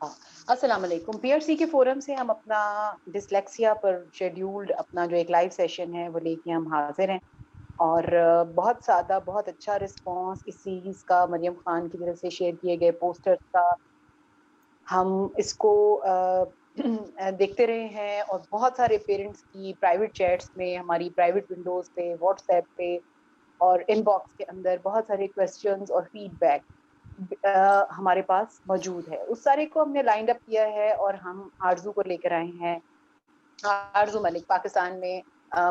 अस्सलाम वालेकुम। पीआरसी के फोरम से हम अपना डिसलेक्सिया पर शेड्यूल्ड अपना जो एक लाइव सेशन है वो लेके हम हाजिर हैं और बहुत अच्छा रिस्पांस इस सीरीज का मरियम खान की तरफ से शेयर किए गए पोस्टर्स का हम इसको देखते रहे हैं और बहुत सारे पेरेंट्स की प्राइवेट चैट्स में, हमारी प्राइवेट विंडोज पे, व्हाट्सएप पे और इनबॉक्स के अंदर बहुत सारे क्वेश्चंस और फीडबैक हमारे पास मौजूद है। उस सारे को हमने लाइंड अप किया है और हम आरजू को लेकर आए हैं। आरजू मलिक पाकिस्तान में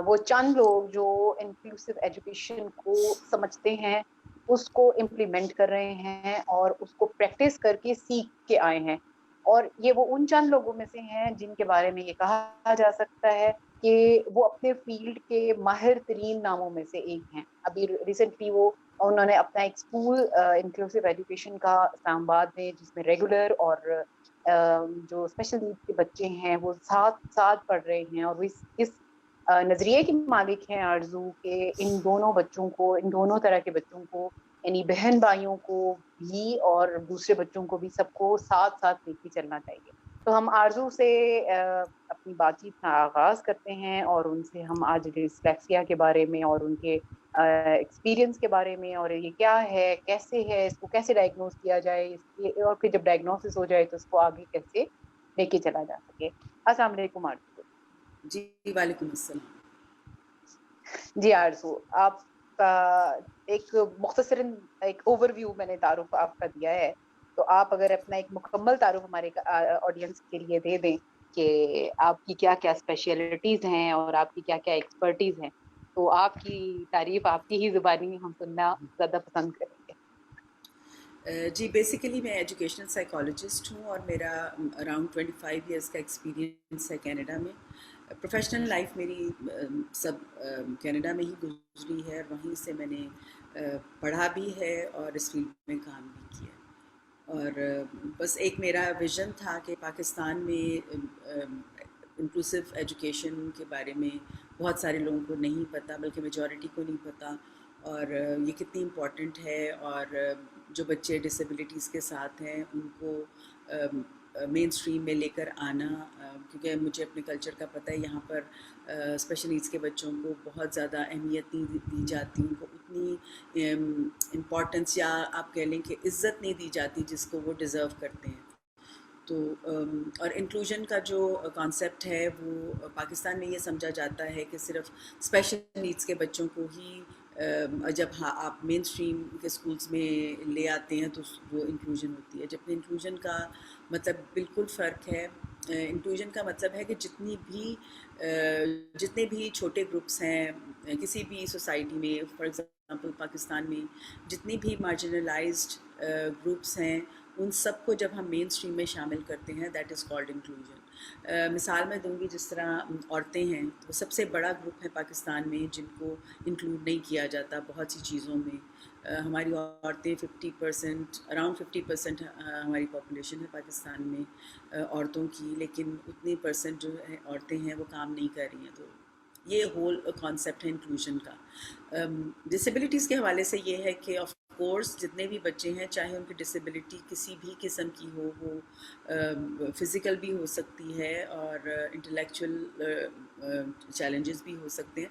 वो चंद लोग जो इंक्लूसिव एजुकेशन को समझते हैं, उसको इम्प्लीमेंट कर रहे हैं और उसको प्रैक्टिस करके सीख के आए हैं। और ये वो उन चंद लोगों में से हैं जिनके बारे में ये कहा जा सकता है कि वो अपने फील्ड के माहिर तरीन नामों में से एक हैं। अभी रिसेंटली वो उन्होंने अपना एक स्कूल इंक्लूसिव एजुकेशन का इस्लामाबाद में, जिसमें रेगुलर और जो स्पेशल नीड्स के बच्चे हैं वो साथ साथ पढ़ रहे हैं और वो इस नजरिए के मालिक हैं आरजू के इन दोनों बच्चों को, इन दोनों तरह के बच्चों को, यानी बहन भाइयों को भी और दूसरे बच्चों को भी, सबको साथ साथ लेके चलना चाहिए। तो हम आरजू से अपनी बातचीत का आगाज करते हैं और उनसे हम आज डिस्लेक्सिया के बारे में और उनके एक्सपीरियंस के बारे में, और ये क्या है, कैसे है, इसको कैसे डायग्नोज किया जाए, इसके और फिर जब डायग्नोसिस हो जाए तो इसको आगे कैसे लेके चला जा सके। अस्सलाम वालेकुम आरजू। जी, वालेकुम अस्सलाम। जी आरजू, आप एक मुख्तसरन एक ओवरव्यू मैंने तारुफ आपका दिया है, तो आप अगर अपना एक मुकम्मल तारुफ हमारे ऑडियंस के लिए दे दें कि आपकी क्या क्या स्पेशलिटीज हैं और आपकी क्या क्या एक्सपर्टीज हैं, तो आपकी तारीफ आपकी ही जुबानी हम सुनना ज्यादा पसंद करेंगे। जी, बेसिकली मैं एजुकेशनल साइकोलॉजिस्ट हूँ और मेरा अराउंड 25 इयर्स का एक्सपीरियंस है कनाडा में। प्रोफेशनल लाइफ मेरी सब कनाडा में ही गुजरी है और वहीं से मैंने पढ़ा भी है और इस फील्ड में काम भी किया। और बस एक मेरा विज़न था कि पाकिस्तान में इंक्लूसिव एजुकेशन के बारे में बहुत सारे लोगों को नहीं पता, बल्कि मेजॉरिटी को नहीं पता, और ये कितनी इम्पॉर्टेंट है। और जो बच्चे डिसेबिलिटीज़ के साथ हैं उनको मेन स्ट्रीम में लेकर आना, क्योंकि मुझे अपने कल्चर का पता है, यहाँ पर स्पेशल नीड्स के बच्चों को बहुत ज़्यादा अहमियत नहीं दी जाती, उनको उतनी इम्पॉर्टेंस या आप कह लें कि इज़्ज़त नहीं दी जाती जिसको वो डिज़र्व करते हैं। तो और इंक्लूजन का जो कॉन्सेप्ट है वो पाकिस्तान में ये समझा जाता है कि सिर्फ स्पेशल नीड्स के बच्चों को ही जब आप मेन स्ट्रीम के स्कूल्स में ले आते हैं तो वो इंक्लूजन होती है, जबकि इंक्लूजन का मतलब बिल्कुल फ़र्क है। इंक्लूजन का मतलब है कि जितने भी छोटे ग्रुप्स हैं किसी भी सोसाइटी में, फॉर एग्ज़ाम्पल पाकिस्तान में जितनी भी मार्जिनलाइज्ड ग्रुप्स हैं, उन सब को जब हम मेन स्ट्रीम में शामिल करते हैं, दैट इज़ कॉल्ड इंक्लूजन। मिसाल मैं दूंगी, जिस तरह औरतें हैं, तो सबसे बड़ा ग्रुप है पाकिस्तान में जिनको इंक्लूड नहीं किया जाता बहुत सी चीज़ों में। हमारी औरतें 50%, अराउंड 50% हमारी पॉपुलेशन है पाकिस्तान में औरतों की, लेकिन उतनी परसेंट जो है औरतें हैं वो काम नहीं कर रही हैं। तो ये होल कॉन्सेप्ट है इंक्लूजन का। डिसेबिलिटीज़ के हवाले से ये है कि ऑफ कोर्स जितने भी बच्चे हैं, चाहे उनकी डिसेबिलिटी किसी भी किस्म की हो, वो फिज़िकल भी हो सकती है और इंटेलेक्चुअल चैलेंजेस भी हो सकते हैं,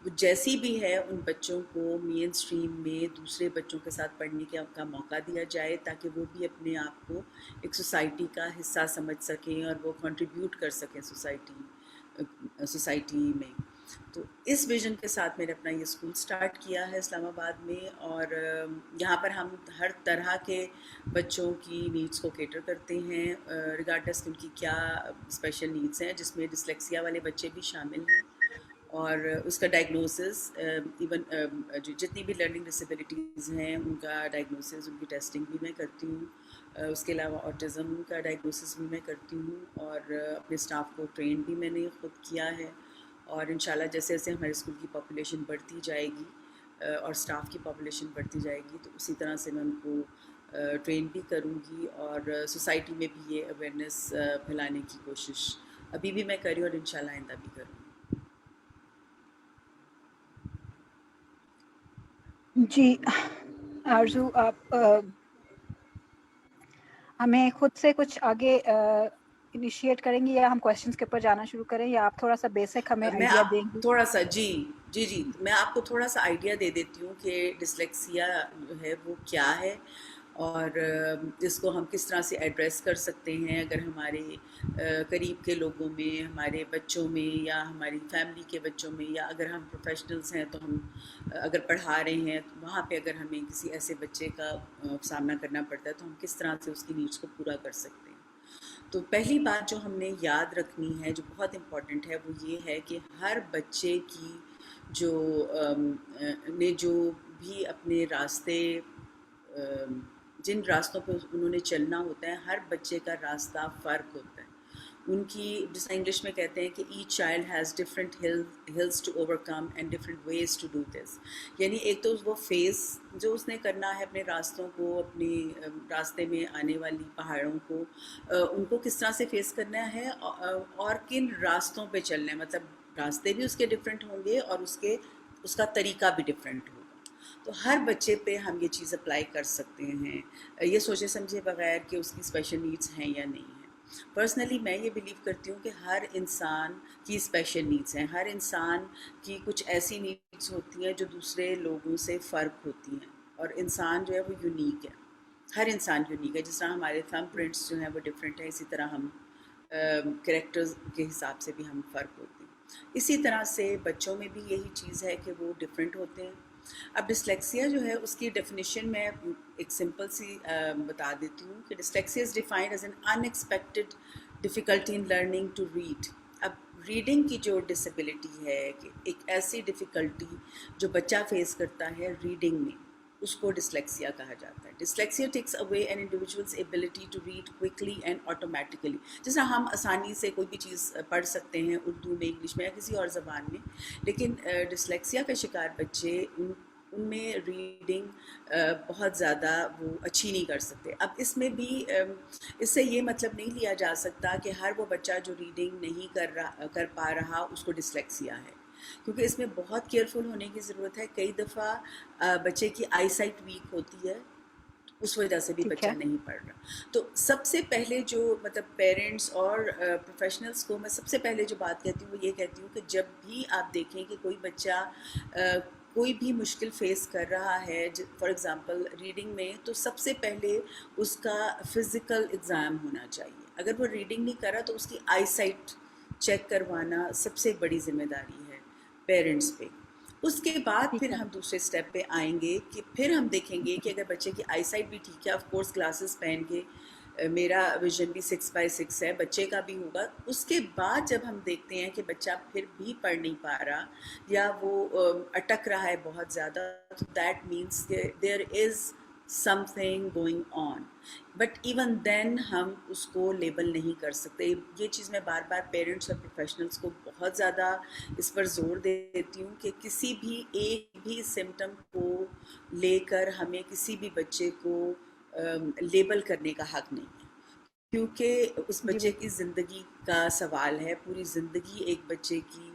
वो जैसी भी है, उन बच्चों को मेन स्ट्रीम में दूसरे बच्चों के साथ पढ़ने का मौका दिया जाए, ताकि वो भी अपने आप को एक सोसाइटी का हिस्सा समझ सकें और वो कंट्रीब्यूट कर सकें सोसाइटी में। तो इस विज़न के साथ मैंने अपना ये स्कूल स्टार्ट किया है इस्लामाबाद में, और यहाँ पर हम हर तरह के बच्चों की नीड्स को कैटर करते हैं, रिगार्डलेस उनकी क्या स्पेशल नीड्स हैं, जिसमें डिसलेक्सिया वाले बच्चे भी शामिल हैं। और उसका डायग्नोसिस, इवन जितनी भी लर्निंग डिसेबिलिटीज़ हैं उनका डायग्नोसिस, उनकी टेस्टिंग भी मैं करती हूँ। उसके अलावा ऑटिज़म का डायग्नोसिस भी मैं करती हूँ, और अपने स्टाफ को ट्रेन भी मैंने ख़ुद किया है। और इंशाल्लाह जैसे जैसे हमारे स्कूल की पॉपुलेशन बढ़ती जाएगी और स्टाफ की पॉपुलेशन बढ़ती जाएगी, तो उसी तरह से मैं उनको ट्रेन भी करूँगी और सोसाइटी में भी ये अवेयरनेस फैलाने की कोशिश अभी भी मैं करी और इंशाल्लाह आइंदा भी करूँगी। जी आरजू, हमें खुद से कुछ आगे इनिशिएट करेंगी, या हम क्वेश्चंस के ऊपर जाना शुरू करें, या आप थोड़ा सा बेसिक हमें मैं आइडिया आप देंगी? थोड़ा सा जी मैं आपको थोड़ा सा आइडिया दे देती हूँ कि डिसलेक्सिया जो है वो क्या है, और इसको हम किस तरह से एड्रेस कर सकते हैं अगर हमारे करीब के लोगों में, हमारे बच्चों में, या हमारी फैमिली के बच्चों में, या अगर हम प्रोफेशनल्स हैं तो हम अगर पढ़ा रहे हैं तो वहाँ पे अगर हमें किसी ऐसे बच्चे का सामना करना पड़ता है तो हम किस तरह से उसकी नीड्स को पूरा कर सकते हैं। तो पहली बात जो हमने याद रखनी है, जो बहुत इम्पॉर्टेंट है, वो ये है कि हर बच्चे की जो ने जो भी अपने रास्ते, जिन रास्तों पे उन्होंने चलना होता है, हर बच्चे का रास्ता फ़र्क होता है। उनकी, जिसे इंग्लिश में कहते हैं कि each child has different hills to overcome and different ways to do this. यानी एक तो वो फेस जो उसने करना है अपने रास्तों को, अपने रास्ते में आने वाली पहाड़ों को, उनको किस तरह से फेस करना है, और किन रास्तों पे चलना है। मतलब रास्ते भी उसके डिफरेंट होंगे और उसका तरीका भी डिफरेंट होगा। तो हर बच्चे पे हम ये चीज़ अप्लाई कर सकते हैं, ये सोचे समझे बगैर कि उसकी स्पेशल नीड्स हैं या नहीं है। पर्सनली मैं ये बिलीव करती हूँ कि हर इंसान की स्पेशल नीड्स हैं, हर इंसान की कुछ ऐसी नीड्स होती हैं जो दूसरे लोगों से फ़र्क होती हैं, और इंसान जो है वो यूनिक है। हर इंसान यूनिक है। जिस तरह हमारे थंब प्रिंट्स जो हैं वो डिफरेंट हैं, इसी तरह हम कैरेक्टर्स के हिसाब से भी हम फ़र्क होते हैं। इसी तरह से बच्चों में भी यही चीज़ है कि वो डिफरेंट होते हैं। अब डिस्लेक्सिया जो है उसकी डेफिनेशन मैं एक सिंपल सी बता देती हूँ कि dyslexia is defined as an unexpected difficulty in learning to read. अब रीडिंग की जो डिसेबिलिटी है, कि एक ऐसी डिफ़िकल्टी जो बच्चा फेस करता है रीडिंग में, उसको डिस्लेक्सिया कहा जाता है। Dyslexia takes away an individual's ability to read quickly and automatically. जैसा हम आसानी से कोई भी चीज़ पढ़ सकते हैं उर्दू में, इंग्लिश में, या किसी और ज़बान में, लेकिन डिस्लेक्सिया का शिकार बच्चे उनमें रीडिंग बहुत ज़्यादा वो अच्छी नहीं कर सकते। अब इसमें भी इससे ये मतलब नहीं लिया जा सकता कि हर वो बच्चा जो रीडिंग नहीं कर पा रहा उसको डिस्लेक्सिया है, क्योंकि इसमें बहुत केयरफुल होने की ज़रूरत है। कई दफ़ा बच्चे की आई साइट वीक होती है, उस वजह से भी ठीक बच्चा है। नहीं पढ़ रहा। तो सबसे पहले जो, मतलब पेरेंट्स और प्रोफेशनल्स को मैं सबसे पहले जो बात कहती हूँ वो ये कहती हूँ कि जब भी आप देखें कि कोई बच्चा कोई भी मुश्किल फ़ेस कर रहा है, फॉर एग्ज़ाम्पल रीडिंग में, तो सबसे पहले उसका फ़िज़िकल एग्ज़ाम होना चाहिए। अगर वो रीडिंग नहीं कर रहा तो उसकी आई साइट चेक करवाना सबसे बड़ी ज़िम्मेदारी है पेरेंट्स पे। उसके बाद ठीक फिर है। हम दूसरे स्टेप पे आएंगे कि फिर हम देखेंगे कि अगर बच्चे की आई साइट भी ठीक है, ऑफ कोर्स ग्लासेस पहन के, मेरा विजन भी 6x6 है, बच्चे का भी होगा। उसके बाद जब हम देखते हैं कि बच्चा फिर भी पढ़ नहीं पा रहा, या वो अटक रहा है बहुत ज़्यादा, तो that means there is something going on. But even then हम उसको लेबल नहीं कर सकते। ये चीज़ मैं बार बार पेरेंट्स और प्रोफेशनल्स को बहुत ज़्यादा इस पर जोर देती हूँ कि किसी भी एक भी सिम्टम को लेकर हमें किसी भी बच्चे को लेबल करने का हक नहीं है, क्योंकि उस जी बच्चे बिल्कुल। की ज़िंदगी का सवाल है। पूरी ज़िंदगी एक बच्चे की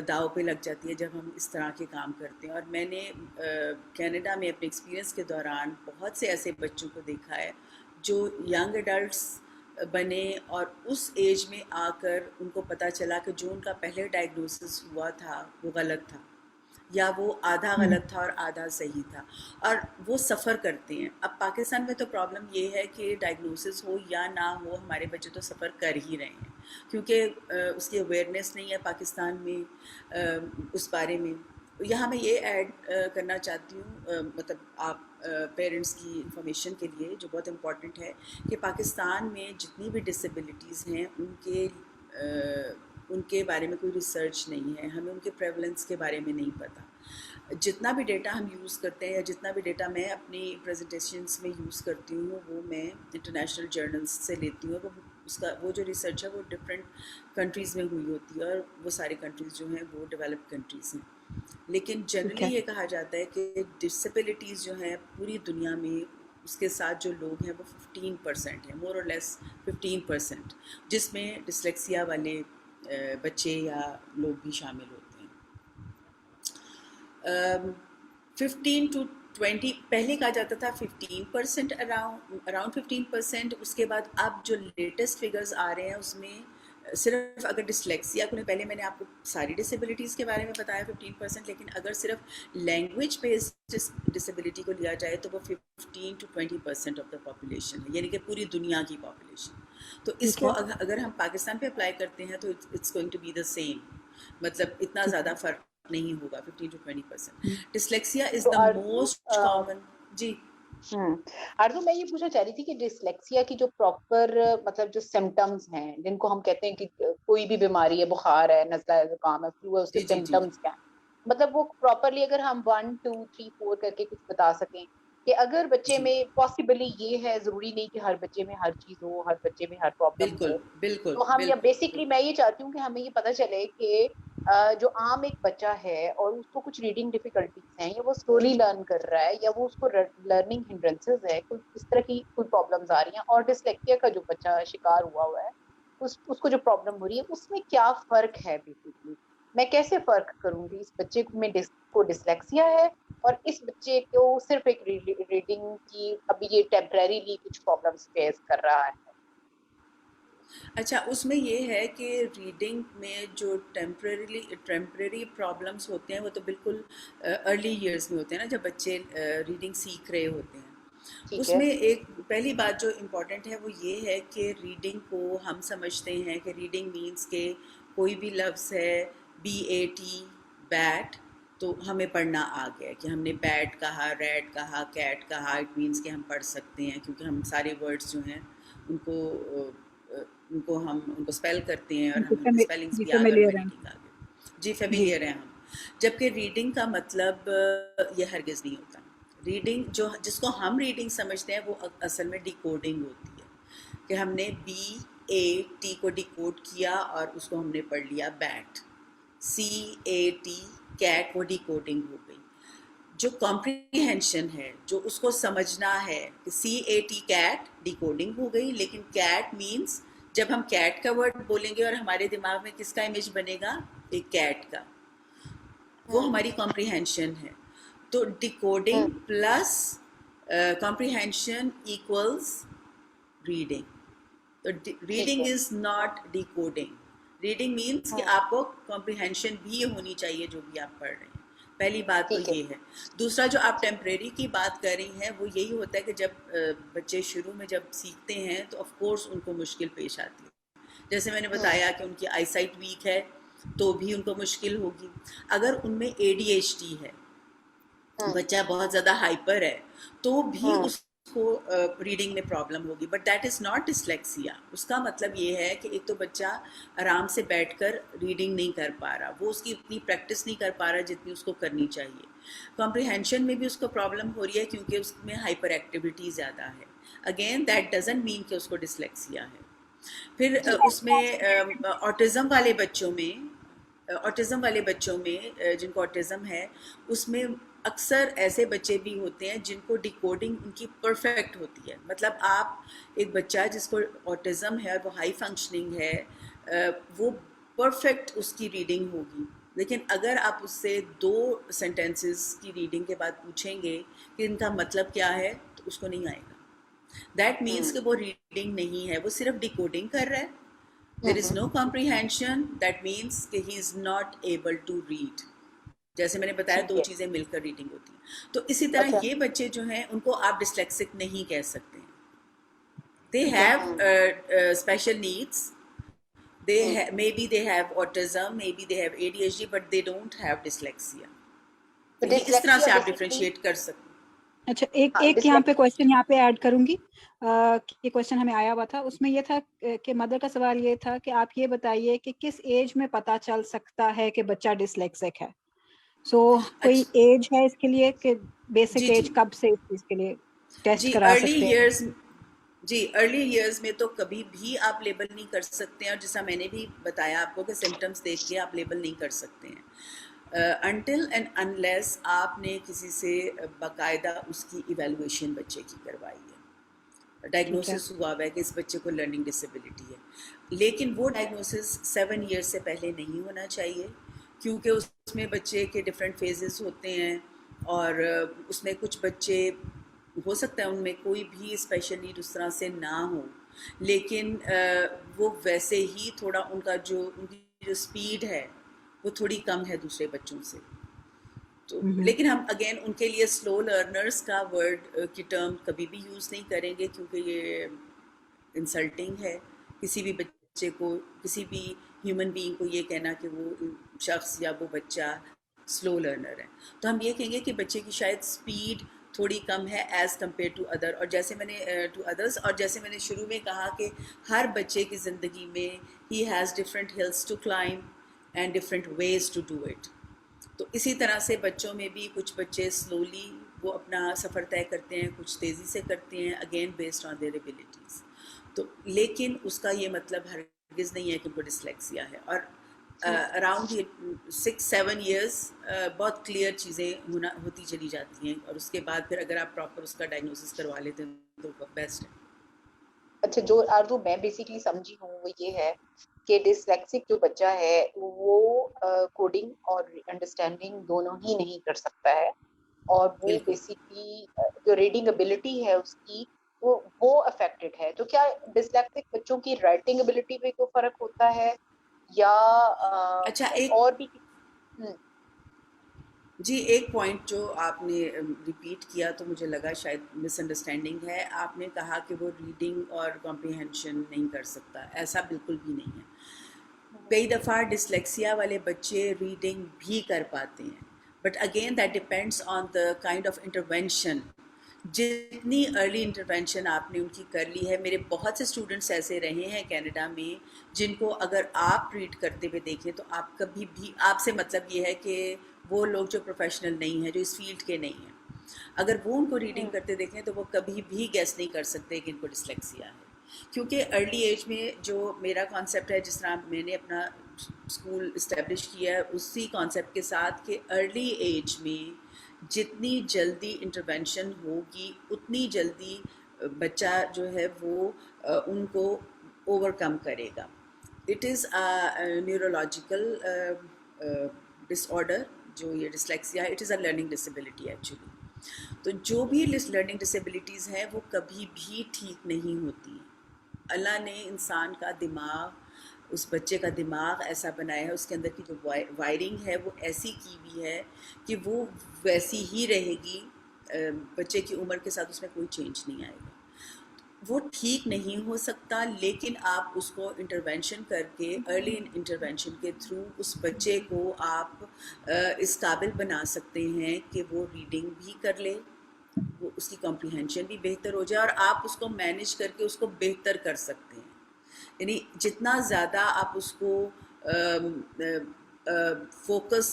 दाव पे लग जाती है जब हम इस तरह के काम करते हैं। और मैंने कनाडा में अपने एक्सपीरियंस के दौरान बहुत से ऐसे बच्चों को देखा है जो यंग एडल्ट्स बने, और उस एज में आकर उनको पता चला कि जो उनका पहले डायग्नोसिस हुआ था वो गलत था, या वो आधा गलत था और आधा सही था, और वो सफ़र करते हैं। अब पाकिस्तान में तो प्रॉब्लम ये है कि डायग्नोसिस हो या ना हो, हमारे बच्चे तो सफ़र कर ही रहे हैं, क्योंकि उसकी अवेयरनेस नहीं है पाकिस्तान में उस बारे में। यहाँ मैं ये ऐड करना चाहती हूँ, मतलब आप पेरेंट्स की इंफॉर्मेशन के लिए, जो बहुत इम्पॉर्टेंट है, कि पाकिस्तान में जितनी भी डिसेबिलिटीज़ हैं उनके बारे में कोई रिसर्च नहीं है, हमें उनके प्रेवलेंस के बारे में नहीं पता। जितना भी डेटा हम यूज़ करते हैं, या जितना भी डेटा मैं अपनी प्रेजेंटेशंस में यूज़ करती हूँ, वो मैं इंटरनेशनल जर्नल्स से लेती हूँ। वो जो रिसर्च है वो डिफरेंट कंट्रीज़ में हुई होती है, और वो सारी कंट्रीज़ जो हैं वो डेवलप्ड कंट्रीज़ हैं। लेकिन ठीक जनरली है। ये कहा जाता है कि डिसेबिलिटीज़ जो हैं पूरी दुनिया में, उसके साथ जो लोग हैं वो 15% हैं, मोर और लेस 15%, जिसमें डिसलेक्सिया वाले बच्चे या लोग भी शामिल होते हैं। 15 to पहले कहा जाता था 15%, अराउंड 15%। उसके बाद अब जो लेटेस्ट फिगर्स आ रहे हैं उसमें सिर्फ अगर डिसलेक्सिया को, पहले मैंने आपको सारी डिसेबिलिटीज़ के बारे में बताया 15%, लेकिन अगर सिर्फ लैंग्वेज बेस्ड डिसेबिलिटी को लिया जाए तो वो 15 to 20% ऑफ द पॉपुलेशन है, यानी कि पूरी दुनिया की पॉपुलेशन। तो इसको अगर हम पाकिस्तान पे अप्लाई करते हैं तो it's going to be the same, मतलब इतना ज़्यादा फ़र्क नहीं होगा, 15 to 20%। डिसलेक्सिया इज़ तो द मोस्ट कॉमन। जी आरज़ू, मैं ये पूछना चाह रही थी कि डिसलेक्सिया की जो प्रॉपर मतलब जो सिम्टम्स हैं, जिनको हम कहते हैं कि कोई भी बीमारी है, बुखार है, नज़ला है, जुकाम है, फ्लू है, उसके जी जी जी सिम्टम्स क्या हैं, मतलब वो प्रॉपरली अगर हम 1 2 3 4 करके कुछ बता सकें कि अगर बच्चे जी, में पॉसिबली ये है, जरूरी नहीं कि हर बच्चे में हर चीज हो, हर बच्चे में हर प्रॉब्लम बिल्कुल हो। बिल्कुल तो हम, या बिल्कुल बेसिकली मैं ये चाहती हूँ कि हमें ये पता चले कि जो आम एक बच्चा है और उसको कुछ रीडिंग डिफिकल्टीज हैं, या वो स्लोली लर्न कर रहा है, या वो उसको लर्निंग हिंड्रेंसेस है, कुछ इस तरह की कोई प्रॉब्लम्स आ रही हैं, और डिसलेक्सिया का जो बच्चा शिकार हुआ है, उसको जो प्रॉब्लम हो रही है, उसमें क्या फर्क है बेसिकली। मैं कैसे फर्क करूंगी इस बच्चे में को डिसलेक्सिया है, और इस बच्चे को सिर्फ एक रीडिंग की अभी ये टेम्परेरीली कुछ प्रॉब्लम्स फेस कर रहा है। अच्छा, उसमें ये है कि रीडिंग में जो टेम्परेरी प्रॉब्लम्स होते हैं वो तो बिल्कुल अर्ली ईयर्स में होते हैं ना, जब बच्चे रीडिंग सीख रहे होते हैं। ठीक है। उसमें एक पहली बात जो इम्पोर्टेंट है वो ये है कि रीडिंग को हम समझते हैं कि रीडिंग मीन्स के कोई भी लफ्ज़ है, BAT, बैट, तो हमें पढ़ना आ गया कि हमने बैट कहा, रेड कहा, कैट कहा, इट मीन्स कि हम पढ़ सकते हैं, क्योंकि हम सारे वर्ड्स जो हैं उनको हम उनको स्पेल करते हैं और हमें स्पेलिंग्स जी भी आ गए और हमें फेमिलियर है। रीडिंग आ गई। जी, जी फेमिलियर हैं हम। जबकि रीडिंग का मतलब ये हरगिज़ नहीं होता। रीडिंग जो जिसको हम रीडिंग समझते हैं वो असल में डिकोडिंग होती है, कि हमने BAT को डिकोड किया और उसको हमने पढ़ लिया बैट। CAT, कैट, वो डिकोडिंग हो गई। जो कॉम्प्रीहेंशन है, जो उसको समझना है कि CAT कैट डिकोडिंग हो गई, लेकिन कैट मीन्स जब हम कैट का वर्ड बोलेंगे और हमारे दिमाग में किसका इमेज बनेगा, एक कैट का, वो हमारी कॉम्प्रीहेंशन है। तो decoding plus comprehension equals reading. तो ठीक रीडिंग है। Is not decoding. Reading means कि आपको कॉम्प्रीहेंशन भी होनी चाहिए जो भी आप पढ़ रहे हैं। पहली बात तो ठीक है। ये है। दूसरा, जो आप टेम्परेरी की बात कर रही हैं वो यही होता है कि जब बच्चे शुरू में जब सीखते हैं तो ऑफ कोर्स उनको मुश्किल पेश आती है। जैसे मैंने बताया कि उनकी आईसाइट वीक है तो भी उनको मुश्किल होगी। अगर उनमें ADHD है, बच्चा बहुत ज़्यादा हाइपर है, तो भी उसको रीडिंग में प्रॉब्लम होगी, but that is not dyslexia. उसका मतलब ये है कि एक तो बच्चा आराम से बैठकर रीडिंग नहीं कर पा रहा, वो उसकी उतनी प्रैक्टिस नहीं कर पा रहा जितनी उसको करनी चाहिए। कॉम्प्रिहेंशन में भी उसको प्रॉब्लम हो रही है क्योंकि उसमें हाइपर एक्टिविटी ज़्यादा है। अगेन दैट डजंट मीन कि उसको डिसलेक्सिया है। फिर उसमें ऑटिज़म वाले बच्चों में जिनको ऑटिज़म है, उसमें अक्सर ऐसे बच्चे भी होते हैं जिनको डिकोडिंग उनकी परफेक्ट होती है। मतलब आप एक बच्चा जिसको ऑटिज़म है और वो हाई फंक्शनिंग है, वो परफेक्ट उसकी रीडिंग होगी, लेकिन अगर आप उससे 2 सेंटेंसेस की रीडिंग के बाद पूछेंगे कि इनका मतलब क्या है, तो उसको नहीं आएगा। दैट मीन्स कि वो रीडिंग नहीं है, वो सिर्फ डिकोडिंग कर रहा है। There is no comprehension, that means कि he is not able to read. जैसे मैंने बताया, ठीक 2 है। चीज़ें मिलकर रीडिंग होती हैं। तो इसी तरह अच्छा। ये बच्चे जो हैं उनको आप डिस्लेक्सिक नहीं कह सकते। दे ठीक है। Have special needs, maybe they have autism, maybe they have ADHD, but they don't have dyslexia. तो तो ये इस तरह डिसलेक्सिया से आप बेसिकली, डिफरेंशिएट कर सकते हैं। अच्छा, एक हाँ एक यहाँ पे क्वेश्चन यहाँ पे ऐड करूंगी। ये क्वेश्चन हमें आया हुआ था, उसमें ये था कि मदर का सवाल ये था कि आप ये बताइए कि किस एज में पता चल सकता है कि बच्चा डिसलेक्सिक है। कोई अच्छा, एज है इसके लिए कि बेसिक जी एज जी कब से इस चीज के लिए टेस्ट जी करा अर्ली सकते हैं? ईयर्स जी अर्ली ईयर्स में तो कभी भी आप लेबल नहीं कर सकते हैं, और जैसा मैंने भी बताया आपको कि सिम्टम्स देख के आप लेबल नहीं कर सकते हैं अनटिल एंड अनलेस आपने किसी से बाकायदा उसकी इवैल्यूएशन बच्चे की करवाई है, ठीक है। डायग्नोसिस हुआ है कि इस बच्चे को लर्निंग डिसेबिलिटी है। लेकिन वो डायग्नोसिस 7 ईयर्स से पहले नहीं होना चाहिए, क्योंकि उसमें बच्चे के डिफरेंट फेजेस होते हैं। और उसमें कुछ बच्चे हो सकता है उनमें कोई भी स्पेशल नीड उस तरह से ना हो, लेकिन वो वैसे ही थोड़ा उनकी जो स्पीड है वो थोड़ी कम है दूसरे बच्चों से। तो लेकिन हम अगेन उनके लिए स्लो लर्नर्स का वर्ड की टर्म कभी भी यूज़ नहीं करेंगे, क्योंकि ये इंसल्टिंग है किसी भी बच्चे को, किसी भी ह्यूमन बीइंग को ये कहना कि वो शख्स या वो बच्चा स्लो लर्नर है। तो हम ये कहेंगे कि बच्चे की शायद स्पीड थोड़ी कम है एज़ कम्पेयर टू अदर, और जैसे मैंने टू अदर्स, और जैसे मैंने शुरू में कहा कि हर बच्चे की ज़िंदगी में ही has different hills to climb and different ways to do it. तो इसी तरह से बच्चों में भी कुछ बच्चे स्लोली वो अपना सफ़र तय करते हैं, कुछ तेज़ी से करते हैं, again based on their abilities. तो लेकिन उसका ये मतलब हरगिज़ नहीं है कि उनको डिसलेक्सिया है। और अराउंड 6-7 ईयर्स बहुत क्लियर चीज़ें होती चली जाती हैं, और उसके बाद फिर अगर आप प्रॉपर उसका डायग्नोसिस करवा लेते हैं तो बेस्ट है। अच्छा, जो आरजू मैं बेसिकली समझी हूँ वो ये है कि डिसलेक्सिक जो बच्चा है वो कोडिंग और अंडरस्टैंडिंग दोनों ही नहीं कर सकता है, और वो बेसिकली जो रीडिंग एबिलिटी है उसकी वो अफेक्टेड है। तो क्या डिसलेक्सिक बच्चों की राइटिंग एबिलिटी पे कोई फर्क होता है या अच्छा, एक और भी? जी, एक पॉइंट जो आपने रिपीट किया तो मुझे लगा शायद मिसअंडरस्टैंडिंग है। आपने कहा कि वो रीडिंग और कॉम्प्रिहेंशन नहीं कर सकता, ऐसा बिल्कुल भी नहीं है। कई दफ़ा डिसलेक्सिया वाले बच्चे रीडिंग भी कर पाते हैं, but again that depends on the kind of intervention. जितनी अर्ली इंटरवेंशन आपने उनकी कर ली है, मेरे बहुत से स्टूडेंट्स ऐसे रहे हैं कनाडा में जिनको अगर आप रीड करते हुए देखें तो आप कभी भी, आपसे मतलब ये है कि वो लोग जो प्रोफेशनल नहीं हैं, जो इस फील्ड के नहीं हैं, अगर वो उनको रीडिंग करते देखें तो वो कभी भी गेस नहीं कर सकते कि इनको डिसलेक्सिया है। क्योंकि अर्ली एज में जो मेरा कॉन्सेप्ट है, जिस तरह मैंने अपना स्कूल इस्टेब्लिश किया है, उसी कॉन्सेप्ट के साथ कि अर्ली एज में जितनी जल्दी इंटरवेंशन होगी उतनी जल्दी बच्चा जो है वो उनको ओवरकम करेगा। इट इज़ न्यूरोलॉजिकल डिसऑर्डर जो ये डिसलेक्सिया है, it is a learning disability actually. तो जो भी लर्निंग डिसेबिलिटीज़ हैं वो कभी भी ठीक नहीं होती। अल्लाह ने इंसान का दिमाग, उस बच्चे का दिमाग ऐसा बनाया है, उसके अंदर की जो वायरिंग है वो ऐसी की हुई है कि वो वैसी ही रहेगी, बच्चे की उम्र के साथ उसमें कोई चेंज नहीं आएगा। वो ठीक नहीं हो सकता, लेकिन आप उसको इंटरवेंशन करके, अर्ली इंटरवेंशन के थ्रू उस बच्चे को आप इस काबिल बना सकते हैं कि वो रीडिंग भी कर ले, वो उसकी कॉम्प्रिहेंशन भी बेहतर हो जाए, और आप उसको मैनेज करके उसको बेहतर कर सकते हैं। यानी जितना ज़्यादा आप उसको फोकस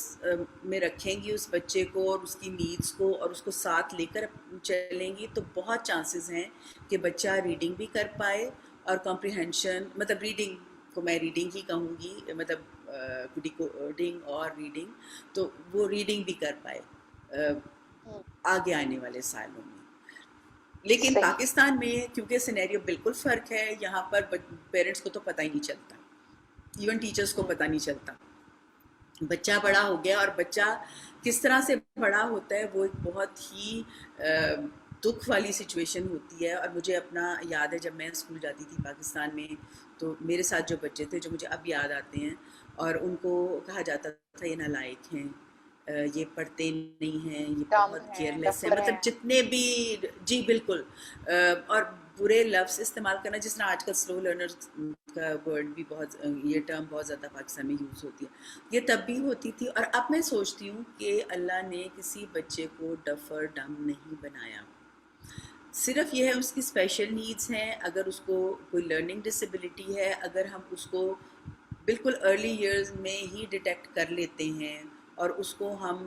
में रखेंगी उस बच्चे को और उसकी नीड्स को, और उसको साथ लेकर चलेंगी, तो बहुत चांसेस हैं कि बच्चा रीडिंग भी कर पाए और कॉम्प्रिहेंशन, मतलब रीडिंग को मैं रीडिंग ही कहूँगी, मतलब डिकोडिंग और रीडिंग, तो वो रीडिंग भी कर पाए आगे आने वाले सालों में। लेकिन पाकिस्तान में क्योंकि सिनेरियो बिल्कुल फ़र्क है, यहाँ पर पेरेंट्स को तो पता ही नहीं चलता, इवन टीचर्स को पता नहीं चलता। बच्चा बड़ा हो गया, और बच्चा किस तरह से बड़ा होता है वो एक बहुत ही दुख वाली सिचुएशन होती है। और मुझे अपना याद है, जब मैं स्कूल जाती थी पाकिस्तान में, तो मेरे साथ जो बच्चे थे जो मुझे अब याद आते हैं, और उनको कहा जाता था ये नालायक हैं, ये पढ़ते नहीं हैं, ये बहुत केयरलेस हैं, मतलब जितने भी, जी बिल्कुल, और बुरे लफ्ज़ इस्तेमाल करना, जिस तरह आजकल स्लो लर्नर्स का वर्ड भी बहुत, ये टर्म बहुत ज़्यादा पाकिस्तान में यूज़ होती है, ये तब भी होती थी। और अब मैं सोचती हूँ कि अल्लाह ने किसी बच्चे को डफर डम नहीं बनाया, सिर्फ ये है उसकी स्पेशल नीड्स हैं, अगर उसको कोई लर्निंग डिसेबिलिटी है, अगर हम उसको बिल्कुल अर्ली इयर्स में ही डिटेक्ट कर लेते हैं और उसको हम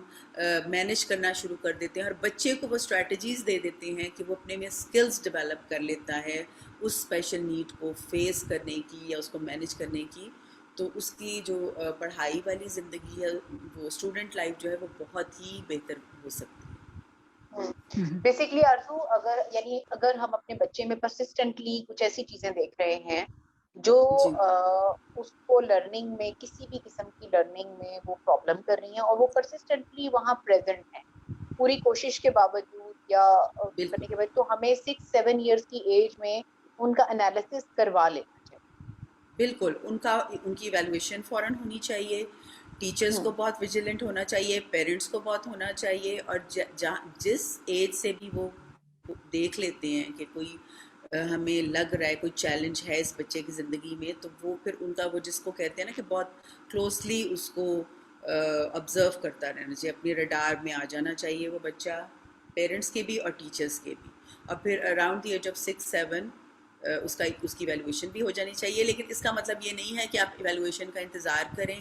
मैनेज करना शुरू कर देते हैं, और बच्चे को वो स्ट्रैटेजीज़ दे देते हैं कि वो अपने में स्किल्स डेवलप कर लेता है उस स्पेशल नीड को फेस करने की या उसको मैनेज करने की, तो उसकी जो पढ़ाई वाली ज़िंदगी है, वो स्टूडेंट लाइफ जो है, वो बहुत ही बेहतर हो सकती है। बेसिकली आरजू, अगर हम अपने बच्चे में परसिस्टेंटली कुछ ऐसी चीजें देख रहे हैं जो उसको लर्निंग में, किसी भी किस्म की लर्निंग में वो प्रॉब्लम कर रही हैं, और वो परसिस्टेंटली वहाँ प्रेजेंट है, पूरी कोशिश के बावजूद या करने बिल्कुल के बाद, तो हमें 6-7 ईयर्स की एज में उनका एनालिसिस करवा लेना चाहिए। बिल्कुल उनकी इवैल्यूएशन फ़ौरन होनी चाहिए। टीचर्स को बहुत विजिलेंट होना चाहिए, पेरेंट्स को बहुत होना चाहिए, और जिस एज से भी वो देख लेते हैं कि कोई हमें लग रहा है कोई चैलेंज है इस बच्चे की ज़िंदगी में, तो वो फिर उनका वो जिसको कहते हैं ना कि बहुत क्लोजली उसको ऑब्ज़र्व करता रहना चाहिए, अपनी रडार में आ जाना चाहिए वो बच्चा, पेरेंट्स के भी और टीचर्स के भी। और फिर अराउंड द एज ऑफ 6-7 उसकी इवैल्यूएशन भी हो जानी चाहिए। लेकिन इसका मतलब ये नहीं है कि आप इवैल्यूएशन का इंतज़ार करें,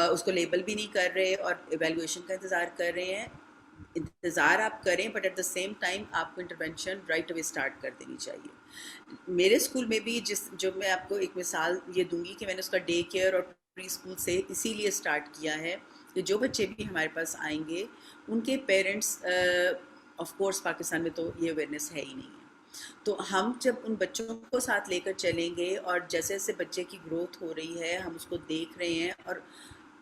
उसको लेबल भी नहीं कर रहे और इवैल्यूएशन का इंतज़ार कर रहे हैं। इंतज़ार आप करें, but at the same time आपको इंटरवेंशन राइट अवे स्टार्ट कर देनी चाहिए। मेरे स्कूल में भी जो मैं आपको एक मिसाल ये दूंगी कि मैंने उसका डे केयर और प्री स्कूल से इसीलिए स्टार्ट किया है कि जो बच्चे भी हमारे पास आएंगे उनके पेरेंट्स, ऑफ कोर्स पाकिस्तान में तो ये अवेयरनेस है ही नहीं है, तो हम जब उन बच्चों को साथ लेकर चलेंगे और जैसे जैसे बच्चे की ग्रोथ हो रही है हम उसको देख रहे हैं, और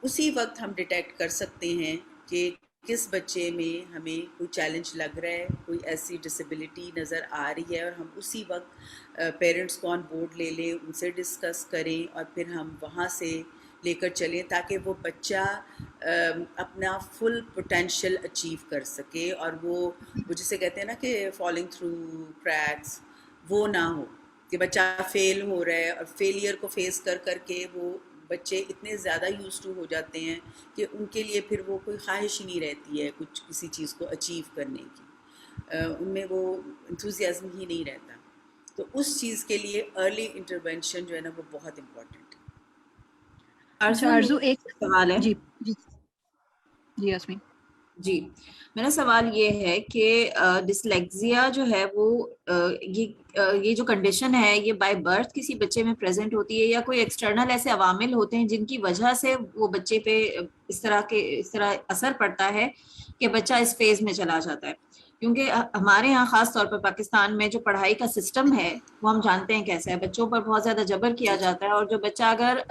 उसी वक्त हम डिटेक्ट कर सकते हैं कि किस बच्चे में हमें कोई चैलेंज लग रहा है, कोई ऐसी डिसेबिलिटी नज़र आ रही है, और हम उसी वक्त पेरेंट्स को ऑन बोर्ड ले लें, उनसे डिस्कस करें और फिर हम वहाँ से लेकर चलें ताकि वो बच्चा अपना फुल पोटेंशियल अचीव कर सके, और वो जिसे कहते हैं ना कि फॉलिंग थ्रू क्रैक्स, वो ना हो कि बच्चा फेल हो रहा है, और फेलियर को फेस कर करके वो बच्चे इतने ज़्यादा यूज टू हो जाते हैं कि उनके लिए फिर वो कोई ख्वाहिश ही नहीं रहती है कुछ किसी चीज़ को अचीव करने की, उनमें वो इंथुजियाज्म ही नहीं रहता। तो उस चीज़ के लिए अर्ली इंटरवेंशन जो है ना वो बहुत इम्पोर्टेंट है। अच्छा अर्जुन, अर्जु, एक सवाल है। जी जी जी यास्मीन। जी, मेरा सवाल ये है कि डिसलेक्सिया जो है वो ये जो कंडीशन है ये बाय बर्थ किसी बच्चे में प्रेजेंट होती है या कोई एक्सटर्नल ऐसे अवामिल होते हैं जिनकी वजह से वो बच्चे पे इस तरह असर पड़ता है कि बच्चा इस फेज में चला जाता है? क्योंकि हमारे यहाँ खास तौर पर पाकिस्तान में जो पढ़ाई का सिस्टम है वो हम जानते हैं कैसा है, बच्चों पर बहुत ज्यादा जबर किया जाता है, और जो बच्चा अगर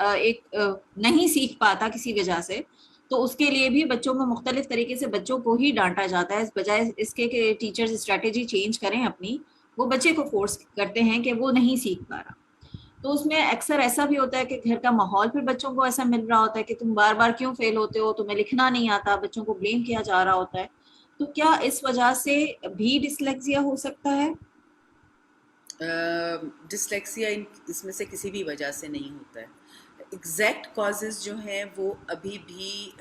नहीं सीख पाता किसी वजह से, तो उसके लिए भी बच्चों को मुख्तलिफ तरीके से बच्चों को ही डांटा जाता है, इस बजाय इसके कि टीचर्स स्ट्रेटेजी चेंज करें अपनी, वो बच्चे को फोर्स करते हैं कि वो नहीं सीख पा रहा। तो उसमें अक्सर ऐसा भी होता है कि घर का माहौल फिर बच्चों को ऐसा मिल रहा होता है कि तुम बार बार क्यों फेल होते हो, तुम्हें लिखना नहीं आता, बच्चों को ब्लेम किया जा रहा होता है। तो क्या इस वजह से भी डिसलेक्सिया हो सकता है? डिसलेक्सिया इसमें से किसी भी वजह से नहीं होता है। एग्जैक्ट कॉजेज़ जो हैं वो अभी भी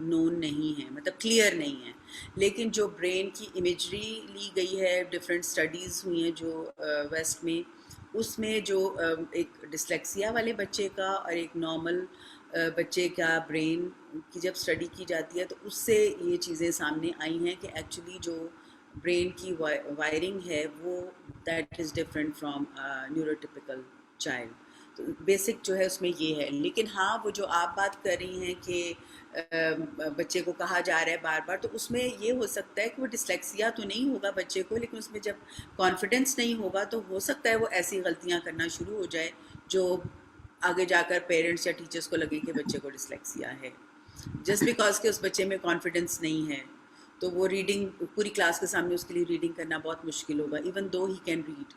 नोन नहीं है, मतलब क्लियर नहीं है, लेकिन जो ब्रेन की इमेजरी ली गई है, डिफरेंट स्टडीज़ हुई हैं जो वेस्ट में, उसमें जो एक डिसलेक्सिया वाले बच्चे का और एक नॉर्मल बच्चे का ब्रेन की जब स्टडी की जाती है तो उससे ये चीज़ें सामने आई हैं कि एक्चुअली जो ब्रेन की वायरिंग है वो that is different from neurotypical child. तो बेसिक जो है उसमें ये है। लेकिन हाँ, वो जो आप बात कर रही हैं कि बच्चे को कहा जा रहा है बार बार, तो उसमें ये हो सकता है कि वो डिसलेक्सिया तो नहीं होगा बच्चे को, लेकिन उसमें जब कॉन्फिडेंस नहीं होगा तो हो सकता है वो ऐसी गलतियाँ करना शुरू हो जाए जो आगे जाकर पेरेंट्स या टीचर्स को लगे कि बच्चे को डिसलेक्सिया है, जस्ट बिकॉज कि उस बच्चे में कॉन्फिडेंस नहीं है। तो वो रीडिंग पूरी क्लास के सामने उसके लिए रीडिंग करना बहुत मुश्किल होगा, even though he can read,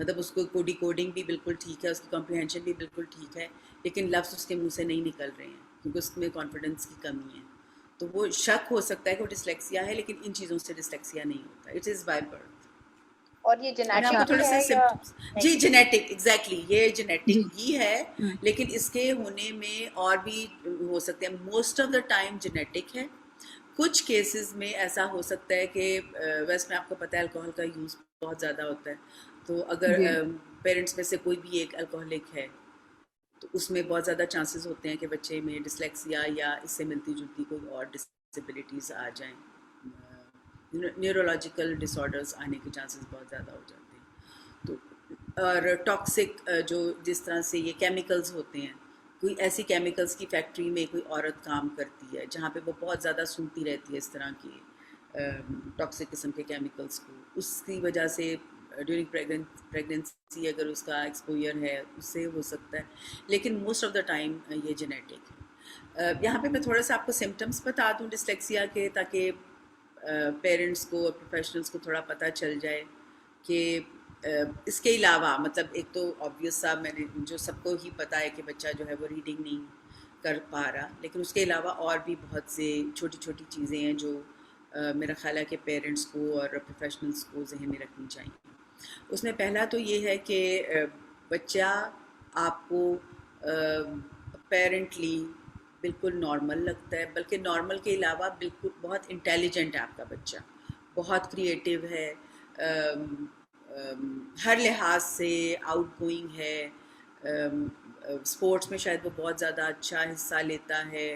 मतलब उसको कोडिंग भी बिल्कुल ठीक है, उसकी कॉम्प्रिहेंशन भी बिल्कुल ठीक है, लेकिन लफ्ज़ उसके मुंह से नहीं निकल रहे हैं क्योंकि उसमें कॉन्फिडेंस की कमी है। तो वो शक हो सकता है कि वो डिसलेक्सिया है, लेकिन इन चीज़ों से डिसलेक्सिया नहीं होता, इट इज़ बाय बर्थ। और ये जेनेटिक आपको थोड़ा सा है या जी जेनेटिक, एग्जैक्टली ये जेनेटिक ही है, हम्म। लेकिन इसके होने में और भी हो सकते हैं। Most of the time genetic है, कुछ केसेस में ऐसा हो सकता है कि वेस्ट में आपको पता है अल्कोहल का यूज़ बहुत ज़्यादा होता है, तो अगर पेरेंट्स में से कोई भी एक अल्कोहलिक है तो उसमें बहुत ज़्यादा चांसेस होते हैं कि बच्चे में डिसलेक्सिया या इससे मिलती जुलती कोई और डिसेबिलिटीज़ आ जाएं, न्यूरोलॉजिकल डिसऑर्डर्स आने के चांसेस बहुत ज़्यादा हो जाते हैं। तो और टॉक्सिक जो जिस तरह से ये केमिकल्स होते हैं, कोई ऐसी केमिकल्स की फैक्ट्री में कोई औरत काम करती है जहाँ पे वो बहुत ज़्यादा सूंघती रहती है इस तरह की टॉक्सिक किस्म के केमिकल्स को, उसकी वजह से ड्यूरिंग प्रेगनेंसी अगर उसका एक्सपोजर है उससे हो सकता है, लेकिन मोस्ट ऑफ द टाइम ये जेनेटिक है। यहाँ पे मैं थोड़ा सा आपको सिम्टम्स बता दूँ डिसलेक्सिया के, ताकि पेरेंट्स को और प्रोफेशनल्स को थोड़ा पता चल जाए कि इसके अलावा, मतलब एक तो ऑब्वियस सा मैंने जो सबको ही पता है कि बच्चा जो है वो रीडिंग नहीं कर पा रहा, लेकिन उसके अलावा और भी बहुत से छोटी छोटी चीज़ें हैं जो मेरा ख्याल है कि पेरेंट्स को और प्रोफेशनल्स को जहन में रखनी चाहिए। उसमें पहला तो ये है कि बच्चा आपको अपेरेंटली बिल्कुल नॉर्मल लगता है, बल्कि नॉर्मल के अलावा बिल्कुल बहुत इंटेलिजेंट है आपका बच्चा, बहुत क्रिएटिव है, हर लिहाज से आउटगोइंग है, स्पोर्ट्स में शायद वो बहुत ज़्यादा अच्छा हिस्सा लेता है,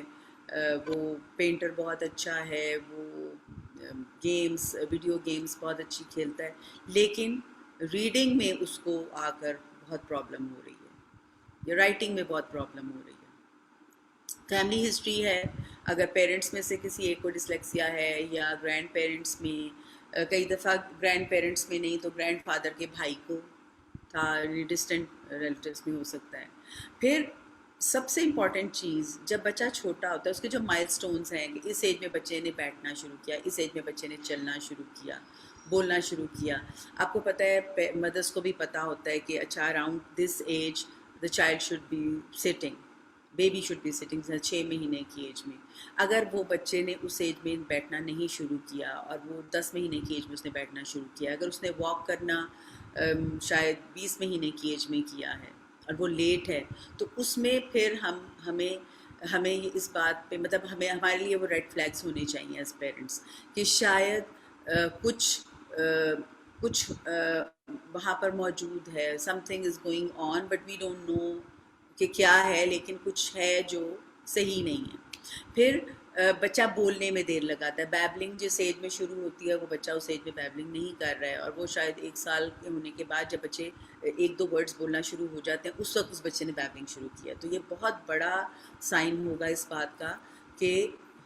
वो पेंटर बहुत अच्छा है, वो गेम्स वीडियो गेम्स बहुत अच्छी खेलता है, लेकिन रीडिंग में उसको आकर बहुत प्रॉब्लम हो रही है या राइटिंग में बहुत प्रॉब्लम हो रही है। फैमिली हिस्ट्री है, अगर पेरेंट्स में से किसी एक को डिसलेक्सिया है या ग्रैंड पेरेंट्स में, कई दफ़ा ग्रैंड पेरेंट्स में नहीं तो ग्रैंड फादर के भाई को था, डिस्टेंट रिलेटिव्स में हो सकता है। फिर सबसे इम्पॉर्टेंट चीज़, जब बच्चा छोटा होता है उसके जो माइलस्टोन्स हैं कि इस एज में बच्चे ने बैठना शुरू किया, इस एज में बच्चे ने चलना शुरू किया, बोलना शुरू किया। आपको पता है, मदर्स को भी पता होता है कि अच्छा around this age the child should be sitting, baby should be sitting, 6 महीने की एज में। अगर वो बच्चे ने उस एज में बैठना नहीं शुरू किया और वो 10 महीने की एज में उसने बैठना शुरू किया, अगर उसने वॉक करना शायद 20 महीने की एज में किया है और वो लेट है, तो उसमें फिर हमें ये इस बात पे, मतलब हमें हमारे लिए वो रेड फ्लैग्स होने चाहिए एज पेरेंट्स कि शायद कुछ वहाँ पर मौजूद है, something is going on but we don't know कि क्या है, लेकिन कुछ है जो सही नहीं है। फिर बच्चा बोलने में देर लगाता है, बैबलिंग जिस एज में शुरू होती है वो बच्चा उस एज में बैबलिंग नहीं कर रहा है, और वो शायद 1 साल के होने के बाद जब बच्चे 1-2 वर्ड्स बोलना शुरू हो जाते हैं उस वक्त उस बच्चे ने बैबलिंग शुरू किया। तो ये बहुत बड़ा साइन होगा इस बात का कि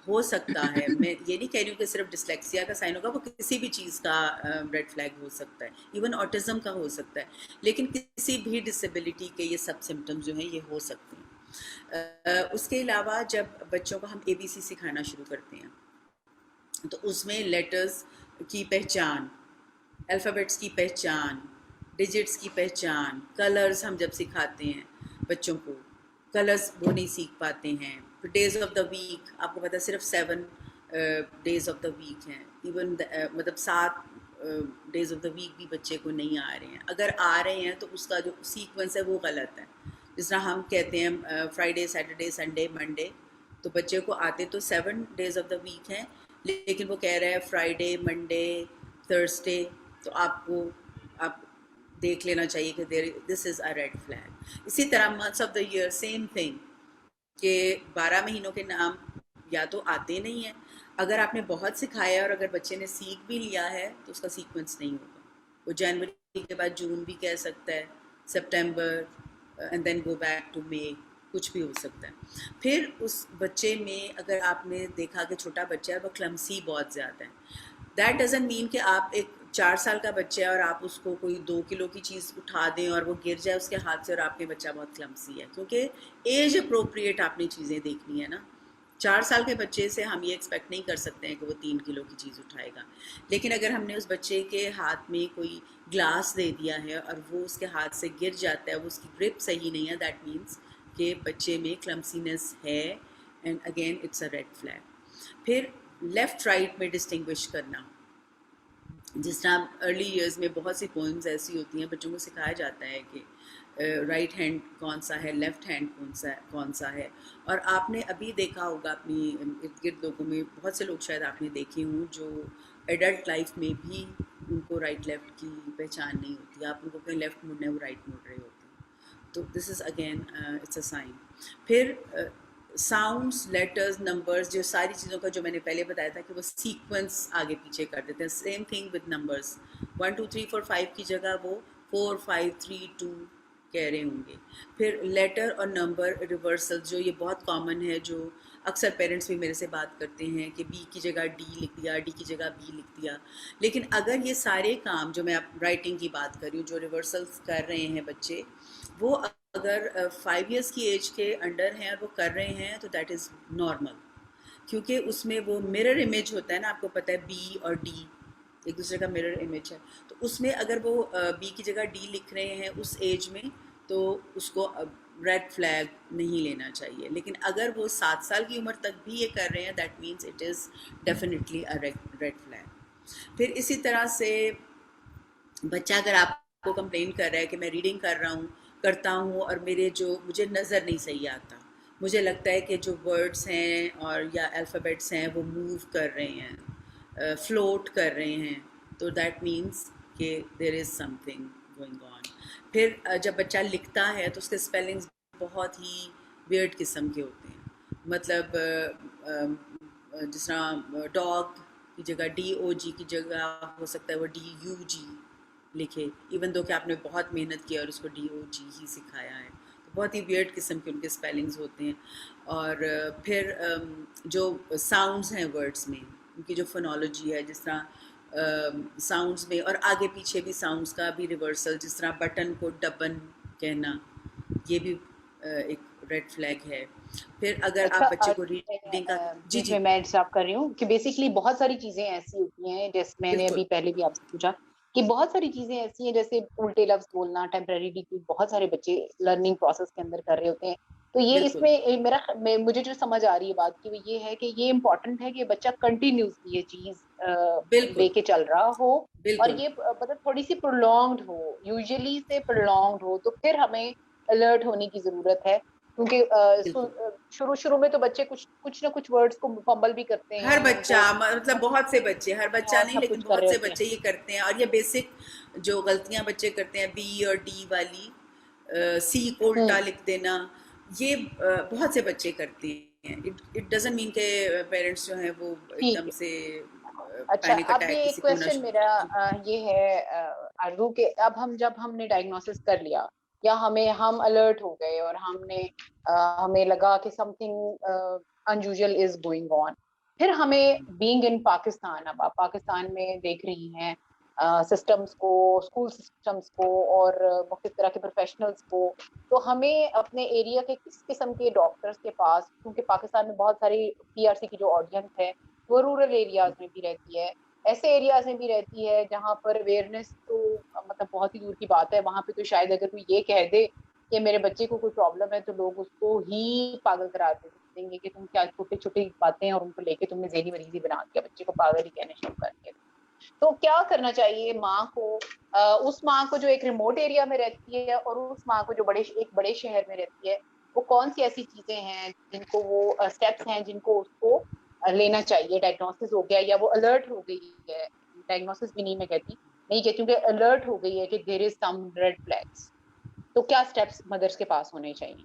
हो सकता है, मैं ये नहीं कह रही हूँ कि सिर्फ डिसलेक्सिया का साइन होगा, वो किसी भी चीज़ का रेड फ्लैग हो सकता है, इवन ऑटिज़म का हो सकता है, लेकिन किसी भी डिसेबिलिटी के ये सब सिम्टम्स जो हैं ये हो सकते हैं। उसके अलावा जब बच्चों को हम ABC सिखाना शुरू करते हैं तो उसमें लेटर्स की पहचान, अल्फ़ाबेट्स की पहचान, डिजिट्स की पहचान, कलर्स हम जब सिखाते हैं बच्चों को, कलर्स वो नहीं सीख पाते हैं। फिर डेज़ ऑफ द वीक, आपको पता है सिर्फ 7 डेज़ ऑफ द वीक हैं, इवन मतलब 7 डेज़ ऑफ द वीक भी बच्चे को नहीं आ रहे हैं, अगर आ रहे हैं तो उसका जो सीक्वेंस है वो गलत है। जिस तरह हम कहते हैं फ्राइडे, सैटरडे, संडे, मंडे, तो बच्चे को आते तो 7 डेज़ ऑफ द वीक हैं, लेकिन वो कह रहा है फ्राइडे, मंडे, थर्सडे, तो आप देख लेना चाहिए कि this is a red flag. इसी तरह months of the year same thing, कि 12 महीनों के नाम या तो आते नहीं हैं, अगर आपने बहुत सिखाया और अगर बच्चे ने सीख भी लिया है तो उसका सीक्वेंस नहीं होगा, वो जनवरी के बाद जून भी कह सकता है, September and then go back to May, कुछ भी हो सकता है। फिर उस बच्चे में अगर आपने देखा कि छोटा बच्चा है वो क्लमसी बहुत ज़्यादा है, दैट डजंट मीन कि आप एक 4 साल का बच्चा है और आप उसको कोई 2 किलो की चीज़ उठा दें और वो गिर जाए उसके हाथ से और आपके बच्चा बहुत क्लमसी है, क्योंकि एज अप्रोप्रिएट आपने चीज़ें देखनी है ना। 4 साल के बच्चे से हम ये एक्सपेक्ट नहीं कर सकते हैं कि वो 3 किलो की चीज़ उठाएगा, लेकिन अगर हमने उस बच्चे के हाथ में कोई ग्लास दे दिया है और वो उसके हाथ से गिर जाता है, वो उसकी ग्रिप सही नहीं है, दैट मीन्स कि बच्चे में क्लमसीनेस है, and again it's a red flag. फिर लेफ़्ट राइट में डिस्टिंग्विश करना, जिस तरह अर्ली ईयर्स में बहुत सी पोइम्स ऐसी होती हैं, बच्चों को सिखाया जाता है कि राइट हैंड कौन सा है, लेफ़्ट हैंड कौन सा है, और आपने अभी देखा होगा अपनी इर्द गिर्द लोगों में, बहुत से लोग शायद आपने देखे हों जो एडल्ट लाइफ में भी उनको राइट लेफ़्ट की पहचान नहीं होती, आप उनको कहीं लेफ़्ट मुड़ना है वो राइट मुड़ रहे होते हैं, तो this is again it's a sign. फिर साउंड्स, लेटर्स, नंबर्स, जो सारी चीज़ों का जो मैंने पहले बताया था कि वो सीक्वेंस आगे पीछे कर देते हैं, सेम थिंग विद नंबर्स, 1 2 3 4 5 की जगह वो 4 5 3 2 कह रहे होंगे। फिर लेटर और नंबर रिवर्सल, जो ये बहुत कॉमन है, जो अक्सर पेरेंट्स भी मेरे से बात करते हैं कि बी की जगह डी लिख दिया, डी की जगह बी लिख दिया, लेकिन अगर ये सारे काम जो मैं आप राइटिंग की बात कर रही हूँ, जो रिवर्सल्स कर रहे हैं बच्चे, वो अगर 5 इयर्स की एज के अंडर हैं और वो कर रहे हैं तो दैट इज़ नॉर्मल, क्योंकि उसमें वो मिरर इमेज होता है ना, आपको पता है बी और डी एक दूसरे का मिरर इमेज है, तो उसमें अगर वो बी की जगह डी लिख रहे हैं उस एज में, तो उसको रेड फ्लैग नहीं लेना चाहिए। लेकिन अगर वो 7 साल की उम्र तक भी ये कर रहे हैं, that means it is definitely a red flag. फिर इसी तरह से बच्चा अगर आपको कंप्लेन कर रहा है कि मैं रीडिंग करता हूँ और मुझे नज़र नहीं सही आता, मुझे लगता है कि जो वर्ड्स हैं और या अल्फ़ाबेट्स हैं वो मूव कर रहे हैं, फ्लोट कर रहे हैं, तो दैट मीन्स कि there is something going on. फिर जब बच्चा लिखता है तो उसके स्पेलिंग्स बहुत ही वियर्ड किस्म के होते हैं। मतलब जिस तरह डॉग की जगह DOG की जगह हो सकता है वो DUG लिखे, इवन दो कि आपने बहुत मेहनत किया और उसको DOG ही सिखाया है, तो बहुत ही वियर्ड किस्म के उनके स्पेलिंग्स होते हैं। और फिर जो साउंड्स हैं वर्ड्स में, उनकी जो फोनोलॉजी है, जिस तरह साउंड्स में और आगे पीछे भी साउंड्स का भी रिवर्सल, जिस तरह बटन को डबन कहना, ये भी एक रेड फ्लैग है। फिर अगर अच्छा, आप बच्चे को रीडिंग का जी बीच जी में मैं इंटरप्ट कर रही हूँ कि बेसिकली बहुत सारी चीजें ऐसी होती हैं, जैसे मैंने बिल्कुल अभी पहले भी आपसे पूछा कि बहुत सारी चीजें ऐसी हैं, जैसे उल्टे लफ्ज बोलना, टेम्परेरी की बहुत सारे बच्चे लर्निंग प्रोसेस के अंदर कर रहे होते हैं। तो ये बिल्कुल इसमें मुझे जो समझ आ रही है बात की वो ये है कि ये इम्पोर्टेंट है कि बच्चा कंटिन्यूसली ये चीज बिल्कुल लेके चल रहा हो, और बिल्कुल ये मतलब थोड़ी सी प्रोलॉन्ग्ड हो, यूजुअली से प्रोलॉन्ग्ड हो, तो फिर हमें अलर्ट होने की जरूरत है। क्योंकि बिल्कुल। शुरू शुरू में तो बच्चे कुछ ना कुछ वर्ड्स को फंबल भी करते हर हैं, बच्चा, उनको मतलब बहुत से बच्चे, हर बच्चा और नहीं सब लेकिन कुछ कर रहे बहुत से होते हैं। बच्चे ये करते हैं। और ये बेसिक जो गलतियां बच्चे करते हैं, बी और डी वाली, सी को उल्टा हम्म, लिख देना, ये बहुत से बच्चे करते हैं। इट डजंट मीन के पेरेंट्स जो हैं वो ठीक एकदम है। से अच्छा, पैनिक अब अटैक ये किसी को होना क्वेश्चन शुरू मेरा जी ये है आरजू के, अब जब हमने डायग्नोसिस कर लिया या हम अलर्ट हो गए और हमें लगा कि something unusual is going on, फिर हमें बीइंग इन पाकिस्तान, अब आप पाकिस्तान में देख रही हैं सिस्टम्स को, स्कूल सिस्टम्स को और मुख्तलिफ तरह के प्रोफेशनल्स को, तो हमें अपने एरिया के किस किस्म के डॉक्टर्स के पास, क्योंकि पाकिस्तान में बहुत सारी PRC की जो ऑडियंस है वो रूरल एरियाज में भी रहती है, ऐसे एरियाज में भी रहती है जहाँ पर अवेयरनेस तो मतलब बहुत ही दूर की बात है। वहां पे तो शायद अगर कोई ये कह दे कि मेरे बच्चे को कोई प्रॉब्लम है, तो लोग उसको ही पागल करा देंगे कि तुम क्या छोटी छोटी बातें और उनको लेके तुमने जहनी मरीजी बना दिया, बच्चे को पागल ही कहने शुरू कर दिया। तो क्या करना चाहिए माँ को, उस माँ को जो एक रिमोट एरिया में रहती है और उस माँ को जो एक बड़े शहर में रहती है, वो कौन सी ऐसी चीजें हैं जिनको वो स्टेप्स हैं जिनको उसको लेना चाहिए? डायग्नोसिस हो गया या वो अलर्ट हो गई है, डायग्नोसिस भी नहीं कहती हूँ कि अलर्ट हो गई है कि there is some red flags, तो क्या स्टेप्स मदर्स के पास होने चाहिए?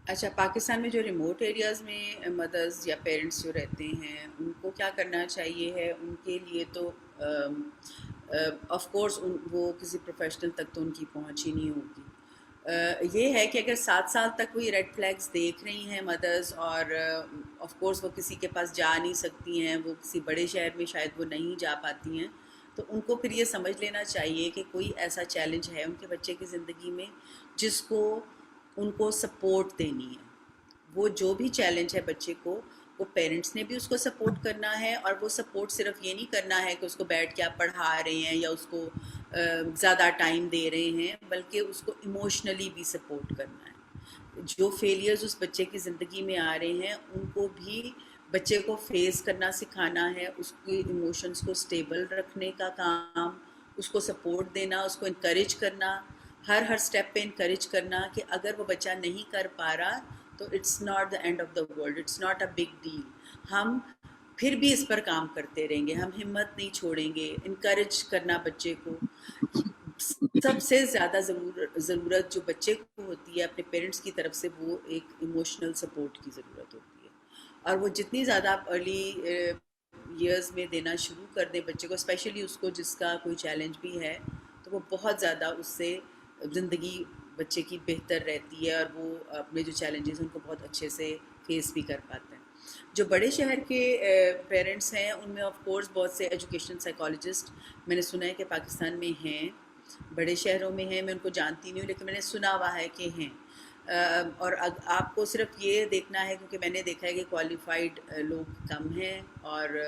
अच्छा, पाकिस्तान में जो रिमोट एरियाज़ में मदर्स या पेरेंट्स जो रहते हैं, उनको क्या करना चाहिए है, उनके लिए तो ऑफ कोर्स वो किसी प्रोफेशनल तक तो उनकी पहुंच ही नहीं होगी। ये है कि अगर 7 साल तक वो ये रेड फ्लैग्स देख रही हैं मदर्स, और ऑफ कोर्स वो किसी के पास जा नहीं सकती हैं, वो किसी बड़े शहर में शायद वो नहीं जा पाती हैं, तो उनको फिर ये समझ लेना चाहिए कि कोई ऐसा चैलेंज है उनके बच्चे की ज़िंदगी में जिसको उनको सपोर्ट देनी है। वो जो भी चैलेंज है बच्चे को, वो पेरेंट्स ने भी उसको सपोर्ट करना है, और वो सपोर्ट सिर्फ ये नहीं करना है कि उसको बैठ के आप पढ़ा रहे हैं या उसको ज़्यादा टाइम दे रहे हैं, बल्कि उसको इमोशनली भी सपोर्ट करना है। जो फेलियर्स उस बच्चे की ज़िंदगी में आ रहे हैं उनको भी बच्चे को फेस करना सिखाना है, उसके इमोशंस को स्टेबल रखने का काम, उसको सपोर्ट देना, उसको इनकरेज करना, हर स्टेप पे इनकरेज करना कि अगर वो बच्चा नहीं कर पा रहा तो it's not the end of the world, it's not a big deal, हम फिर भी इस पर काम करते रहेंगे, हम हिम्मत नहीं छोड़ेंगे। इनकरेज करना बच्चे को, सबसे ज़्यादा ज़रूरत जो बच्चे को होती है अपने पेरेंट्स की तरफ से, वो एक इमोशनल सपोर्ट की ज़रूरत होती है। और वो जितनी ज़्यादा आप अर्ली ईयर्स में देना शुरू कर दें बच्चे को, स्पेशली उसको जिसका कोई चैलेंज भी है, तो वो बहुत ज़्यादा उससे ज़िंदगी बच्चे की बेहतर रहती है, और वो अपने जो चैलेंजेस हैं उनको बहुत अच्छे से फेस भी कर पाता है। जो बड़े शहर के पेरेंट्स हैं उनमें ऑफ कोर्स बहुत से एजुकेशन साइकोलॉजिस्ट मैंने सुना है कि पाकिस्तान में हैं, बड़े शहरों में हैं, मैं उनको जानती नहीं हूँ लेकिन मैंने सुना हुआ है कि हैं। और आपको सिर्फ ये देखना है, क्योंकि मैंने देखा है कि क्वालिफाइड लोग कम हैं और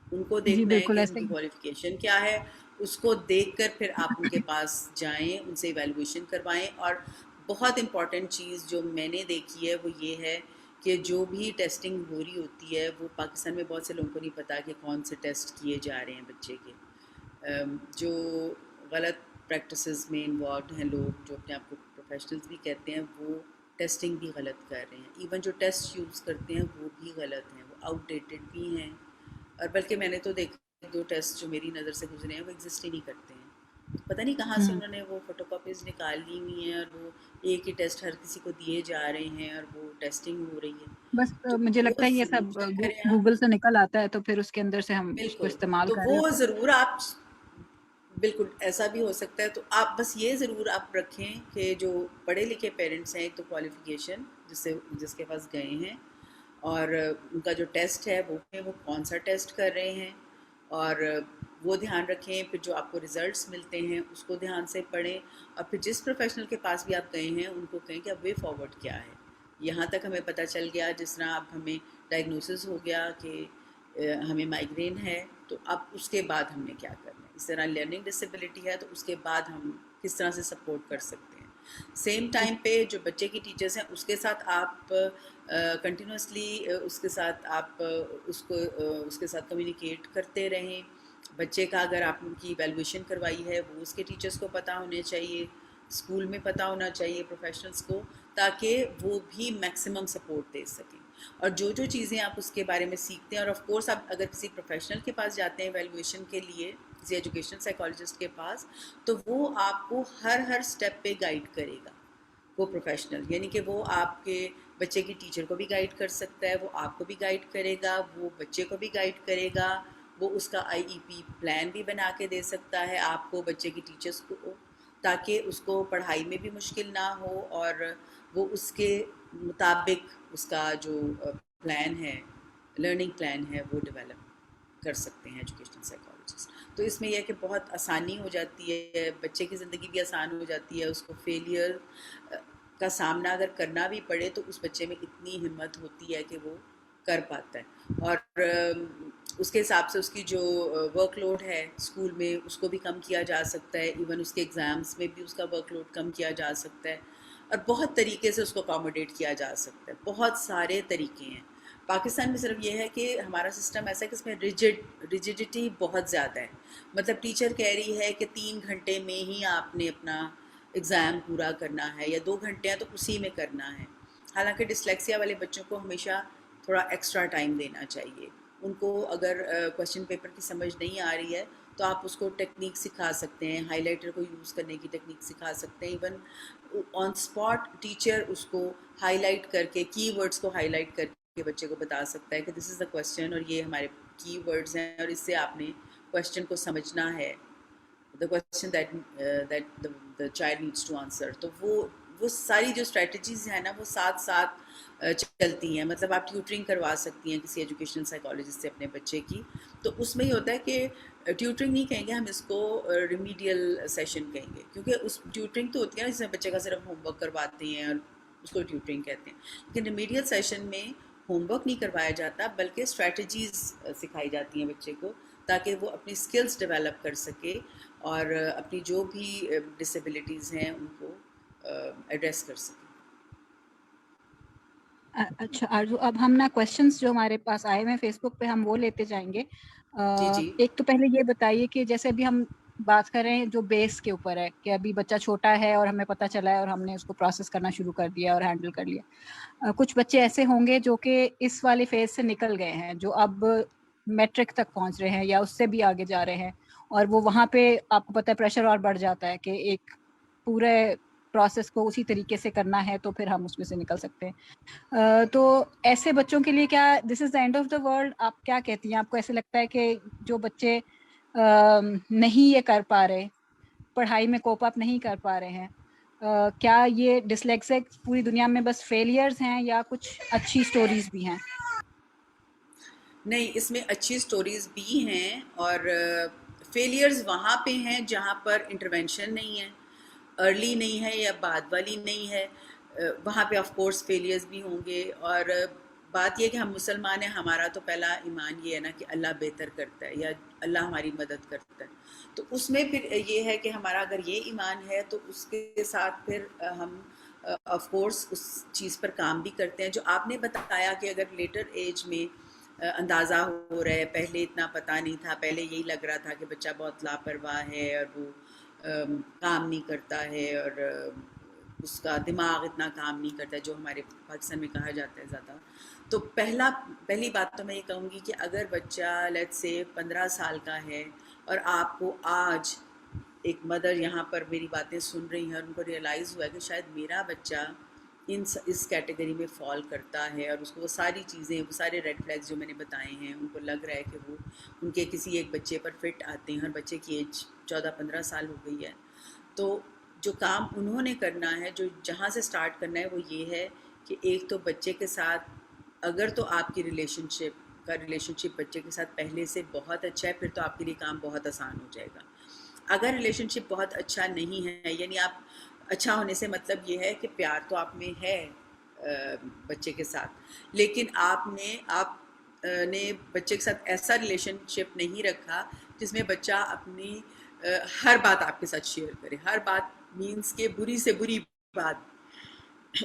उनको जी देखना है बिल्कुल कि ऐसे उनकी ही। क्वालिफिकेशन क्या है, उसको देखकर फिर आप उनके पास जाएं, उनसे इवैल्यूएशन करवाएं। और बहुत इम्पॉर्टेंट चीज़ जो मैंने देखी है वो ये है कि जो भी टेस्टिंग हो रही होती है वो पाकिस्तान में बहुत से लोगों को नहीं पता कि कौन से टेस्ट किए जा रहे हैं बच्चे के। जो गलत प्रैक्टिसेस में इन्वॉल्व हैं लोग, जो अपने आप को प्रोफेशनल्स भी कहते हैं, वो टेस्टिंग भी गलत कर रहे हैं। इवन जो टेस्ट यूज़ करते हैं वो भी गलत हैं, वो आउटडेटेड भी हैं। और बल्कि मैंने तो देखा 2 टेस्ट जो मेरी नज़र से गुजरे हैं वो एग्जिस्ट ही नहीं करते हैं। पता नहीं कहाँ से उन्होंने वो फोटोकॉपीज़ निकाल ली हुई हैं और वो एक ही टेस्ट हर किसी को दिए जा रहे हैं और वो टेस्टिंग हो रही है। बस तो मुझे वो लगता है ये ज़रूर सब चेक करें आप। गूगल से निकल आता है, तो फिर उसके अंदर से हम उसको बिल्कुल, इस्तेमाल तो कर रहे वो होते हैं। ज़रूर आप, बिल्कुल ऐसा भी हो सकता है। तो आप बस ये ज़रूर आप रखें कि जो पढ़े लिखे पेरेंट्स हैं, एक तो क्वालिफ़िकेशन जिसके पास गए हैं, और उनका जो टेस्ट है वो कौन सा टेस्ट कर रहे हैं, और वो ध्यान रखें। फिर जो आपको रिज़ल्ट्स मिलते हैं उसको ध्यान से पढ़ें, और फिर जिस प्रोफेशनल के पास भी आप गए हैं उनको कहें कि अब वे फॉरवर्ड क्या है। यहाँ तक हमें पता चल गया, जिस तरह अब हमें डायग्नोसिस हो गया कि हमें माइग्रेन है, तो अब उसके बाद हमने क्या करना है। इस तरह लर्निंग डिसेबिलिटी है तो उसके बाद हम किस तरह से सपोर्ट कर सकते हैं। सेम टाइम पे जो बच्चे की टीचर्स हैं उसके साथ आप कंटिन्यूसली उसके साथ आप उसके साथ कम्युनिकेट करते रहें। बच्चे का अगर आप उनकी इवैल्यूएशन करवाई है वो उसके टीचर्स को पता होने चाहिए, स्कूल में पता होना चाहिए प्रोफेशनल्स को, ताकि वो भी मैक्सिमम सपोर्ट दे सकें। और जो जो चीज़ें आप उसके बारे में सीखते हैं, और ऑफ कोर्स आप अगर किसी प्रोफेशनल के पास जाते हैं इवैल्यूएशन के लिए, किसी एजुकेशन साइकोलॉजिस्ट के पास, तो वो आपको हर स्टेप पे गाइड करेगा। वो प्रोफेशनल यानी कि वो आपके बच्चे की टीचर को भी गाइड कर सकता है, वो आपको भी गाइड करेगा, वो बच्चे को भी गाइड करेगा, वो उसका आईईपी प्लान भी बना के दे सकता है आपको, बच्चे की टीचर्स को, ताकि उसको पढ़ाई में भी मुश्किल ना हो, और वो उसके मुताबिक उसका जो प्लान है, लर्निंग प्लान है, वो डेवलप कर सकते हैं एजुकेशनल साइकोलॉजिस्ट। तो इसमें यह है कि बहुत आसानी हो जाती है, बच्चे की ज़िंदगी भी आसान हो जाती है। उसको फेलियर का सामना अगर करना भी पड़े तो उस बच्चे में इतनी हिम्मत होती है कि वो कर पाता है, और उसके हिसाब से उसकी जो वर्कलोड है स्कूल में उसको भी कम किया जा सकता है। इवन उसके एग्ज़ाम्स में भी उसका वर्कलोड कम किया जा सकता है, और बहुत तरीके से उसको अकोमोडेट किया जा सकता है। बहुत सारे तरीके हैं। पाकिस्तान में सिर्फ ये है कि हमारा सिस्टम ऐसा है कि इसमें रिजिडिटी बहुत ज़्यादा है। मतलब टीचर कह रही है कि 3 घंटे में ही आपने अपना एग्ज़ाम पूरा करना है, या 2 घंटे हैं तो उसी में करना है। हालांकि डिस्लेक्सिया वाले बच्चों को हमेशा थोड़ा एक्स्ट्रा टाइम देना चाहिए। उनको अगर क्वेश्चन पेपर की समझ नहीं आ रही है तो आप उसको टेक्निक सिखा सकते हैं, हाइलाइटर को यूज़ करने की टेक्निक सिखा सकते हैं। इवन ऑन स्पॉट टीचर उसको हाईलाइट करके, कीवर्ड्स को हाईलाइट करके बच्चे को बता सकता है कि दिस इज़ द क्वेश्चन और ये हमारे कीवर्ड्स हैं और इससे आपने क्वेश्चन को समझना है, the question that the child needs to answer. तो वो सारी जो स्ट्रेटजीज हैं ना वो साथ साथ चलती हैं। मतलब आप ट्यूटरिंग करवा सकती हैं किसी एजुकेशनल साइकोलॉजिस्ट से अपने बच्चे की, तो उसमें ये होता है कि ट्यूटरिंग नहीं कहेंगे हम इसको, रिमीडियल सेशन कहेंगे, क्योंकि उस ट्यूटरिंग तो होती है ना जिसमें बच्चे का सिर्फ होमवर्क करवाते हैं और उसको ट्यूटरिंग कहते हैं। लेकिन रिमीडियल सेशन में होमवर्क नहीं करवाया जाता बल्कि स्ट्रैटेजीज सिखाई जाती हैं बच्चे को, ताकि वो अपनी स्किल्स डेवलप कर सके और अपनी जो भी डिसेबिलिटीज़ हैं उनको एड्रेस कर सके। अच्छा आरजू, अब हम ना क्वेश्चंस जो हमारे पास आए हुए फेसबुक पे हम वो लेते जाएंगे। जी एक तो पहले ये बताइए कि जैसे अभी हम बात कर रहे हैं जो बेस के ऊपर है कि अभी बच्चा छोटा है और हमें पता चला है और हमने उसको प्रोसेस करना शुरू कर दिया और हैंडल कर लिया। कुछ बच्चे ऐसे होंगे जो कि इस वाले फेज से निकल गए हैं, जो अब मैट्रिक तक पहुंच रहे हैं या उससे भी आगे जा रहे हैं, और वो वहां पे आपको पता है प्रेशर और बढ़ जाता है कि एक पूरे प्रोसेस को उसी तरीके से करना है, तो फिर हम उसमें से निकल सकते हैं। तो ऐसे बच्चों के लिए क्या this is the end of the world? आप क्या कहती हैं? आपको ऐसे लगता है कि जो बच्चे नहीं ये कर पा रहे, पढ़ाई में कोप अप नहीं कर पा रहे हैं, क्या ये डिसलेक्सिक पूरी दुनिया में बस फेलियर्स हैं या कुछ अच्छी स्टोरीज भी हैं? नहीं, इसमें अच्छी स्टोरीज भी हैं और फेलियर्स वहाँ पे हैं जहाँ पर इंटरवेंशन नहीं है। अर्ली नहीं है या बाद वाली नहीं है, वहाँ पे ऑफ कोर्स फेलियर्स भी होंगे। और बात यह कि हम मुसलमान हैं, हमारा तो पहला ईमान ये है ना कि अल्लाह बेहतर करता है या अल्लाह हमारी मदद करता है। तो उसमें फिर ये है कि हमारा अगर ये ईमान है तो उसके साथ फिर हम ऑफ कोर्स उस चीज़ पर काम भी करते हैं। जो आपने बताया कि अगर लेटर एज में अंदाज़ा हो रहा है, पहले इतना पता नहीं था, पहले यही लग रहा था कि बच्चा बहुत लापरवाह है और वो काम नहीं करता है और उसका दिमाग इतना काम नहीं करता है, जो हमारे पाकिस्तान में कहा जाता है ज़्यादा। तो पहली बात तो मैं ये कहूँगी कि अगर बच्चा लेट्स से 15 साल का है और आपको आज एक मदर यहाँ पर मेरी बातें सुन रही हैं और उनको रियलाइज़ हुआ है कि शायद मेरा बच्चा इस कैटेगरी में फॉल करता है और उसको वो सारी चीज़ें, वो सारे रेड फ्लैग्स जो मैंने बताए हैं, उनको लग रहा है कि वो उनके किसी एक बच्चे पर फिट आते हैं और बच्चे की एज 14-15 साल हो गई है। तो जो काम उन्होंने करना है, जो जहाँ से स्टार्ट करना है, वो ये है कि एक तो बच्चे के साथ अगर तो आपकी रिलेशनशिप बच्चे के साथ पहले से बहुत अच्छा है, फिर तो आपके लिए काम बहुत आसान हो जाएगा। अगर रिलेशनशिप बहुत अच्छा नहीं है, यानी आप अच्छा होने से मतलब ये है कि प्यार तो आप में है बच्चे के साथ, लेकिन आपने बच्चे के साथ ऐसा रिलेशनशिप नहीं रखा जिसमें बच्चा अपनी हर बात आपके साथ शेयर करे। हर बात मीन्स के बुरी से बुरी बात,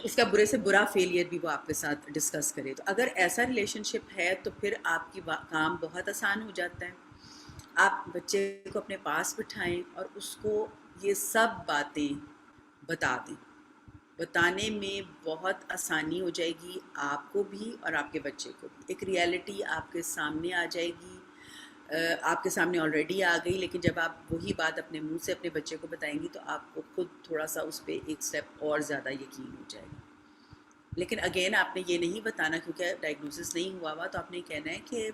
उसका बुरे से बुरा फेलियर भी वो आपके साथ डिस्कस करे। तो अगर ऐसा रिलेशनशिप है तो फिर आपकी काम बहुत आसान हो जाता है। आप बच्चे को अपने पास बिठाएं और उसको ये सब बातें बता दें। बताने में बहुत आसानी हो जाएगी आपको भी और आपके बच्चे को भी। एक रियलिटी आपके सामने आ जाएगी, आपके सामने ऑलरेडी आ गई, लेकिन जब आप वही बात अपने मुंह से अपने बच्चे को बताएंगी तो आपको खुद थोड़ा सा उस पर एक स्टेप और ज़्यादा यकीन हो जाएगा। लेकिन अगेन आपने ये नहीं बताना, क्योंकि डायग्नोसिस नहीं हुआ हुआ, तो आपने कहना है कि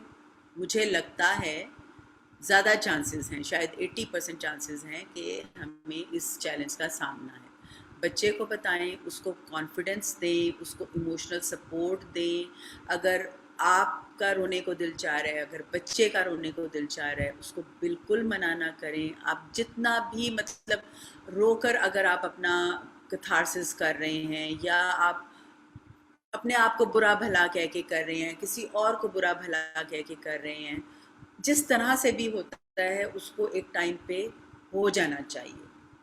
मुझे लगता है ज़्यादा चांसेस हैं, शायद 80% चांसेस हैं कि हमें इस चैलेंज का सामना है। बच्चे को बताएं, उसको कॉन्फिडेंस दें, उसको इमोशनल सपोर्ट दें। अगर आपका रोने को दिल चाह रहा है, अगर बच्चे का रोने को दिल चाह रहा है, उसको बिल्कुल मना ना करें। आप जितना भी मतलब रोकर अगर आप अपना कैथारसिस कर रहे हैं या आप अपने आप को बुरा भला कह के कर रहे हैं, किसी और को बुरा भला कह के कर रहे हैं, जिस तरह से भी होता है उसको एक टाइम पे हो जाना चाहिए।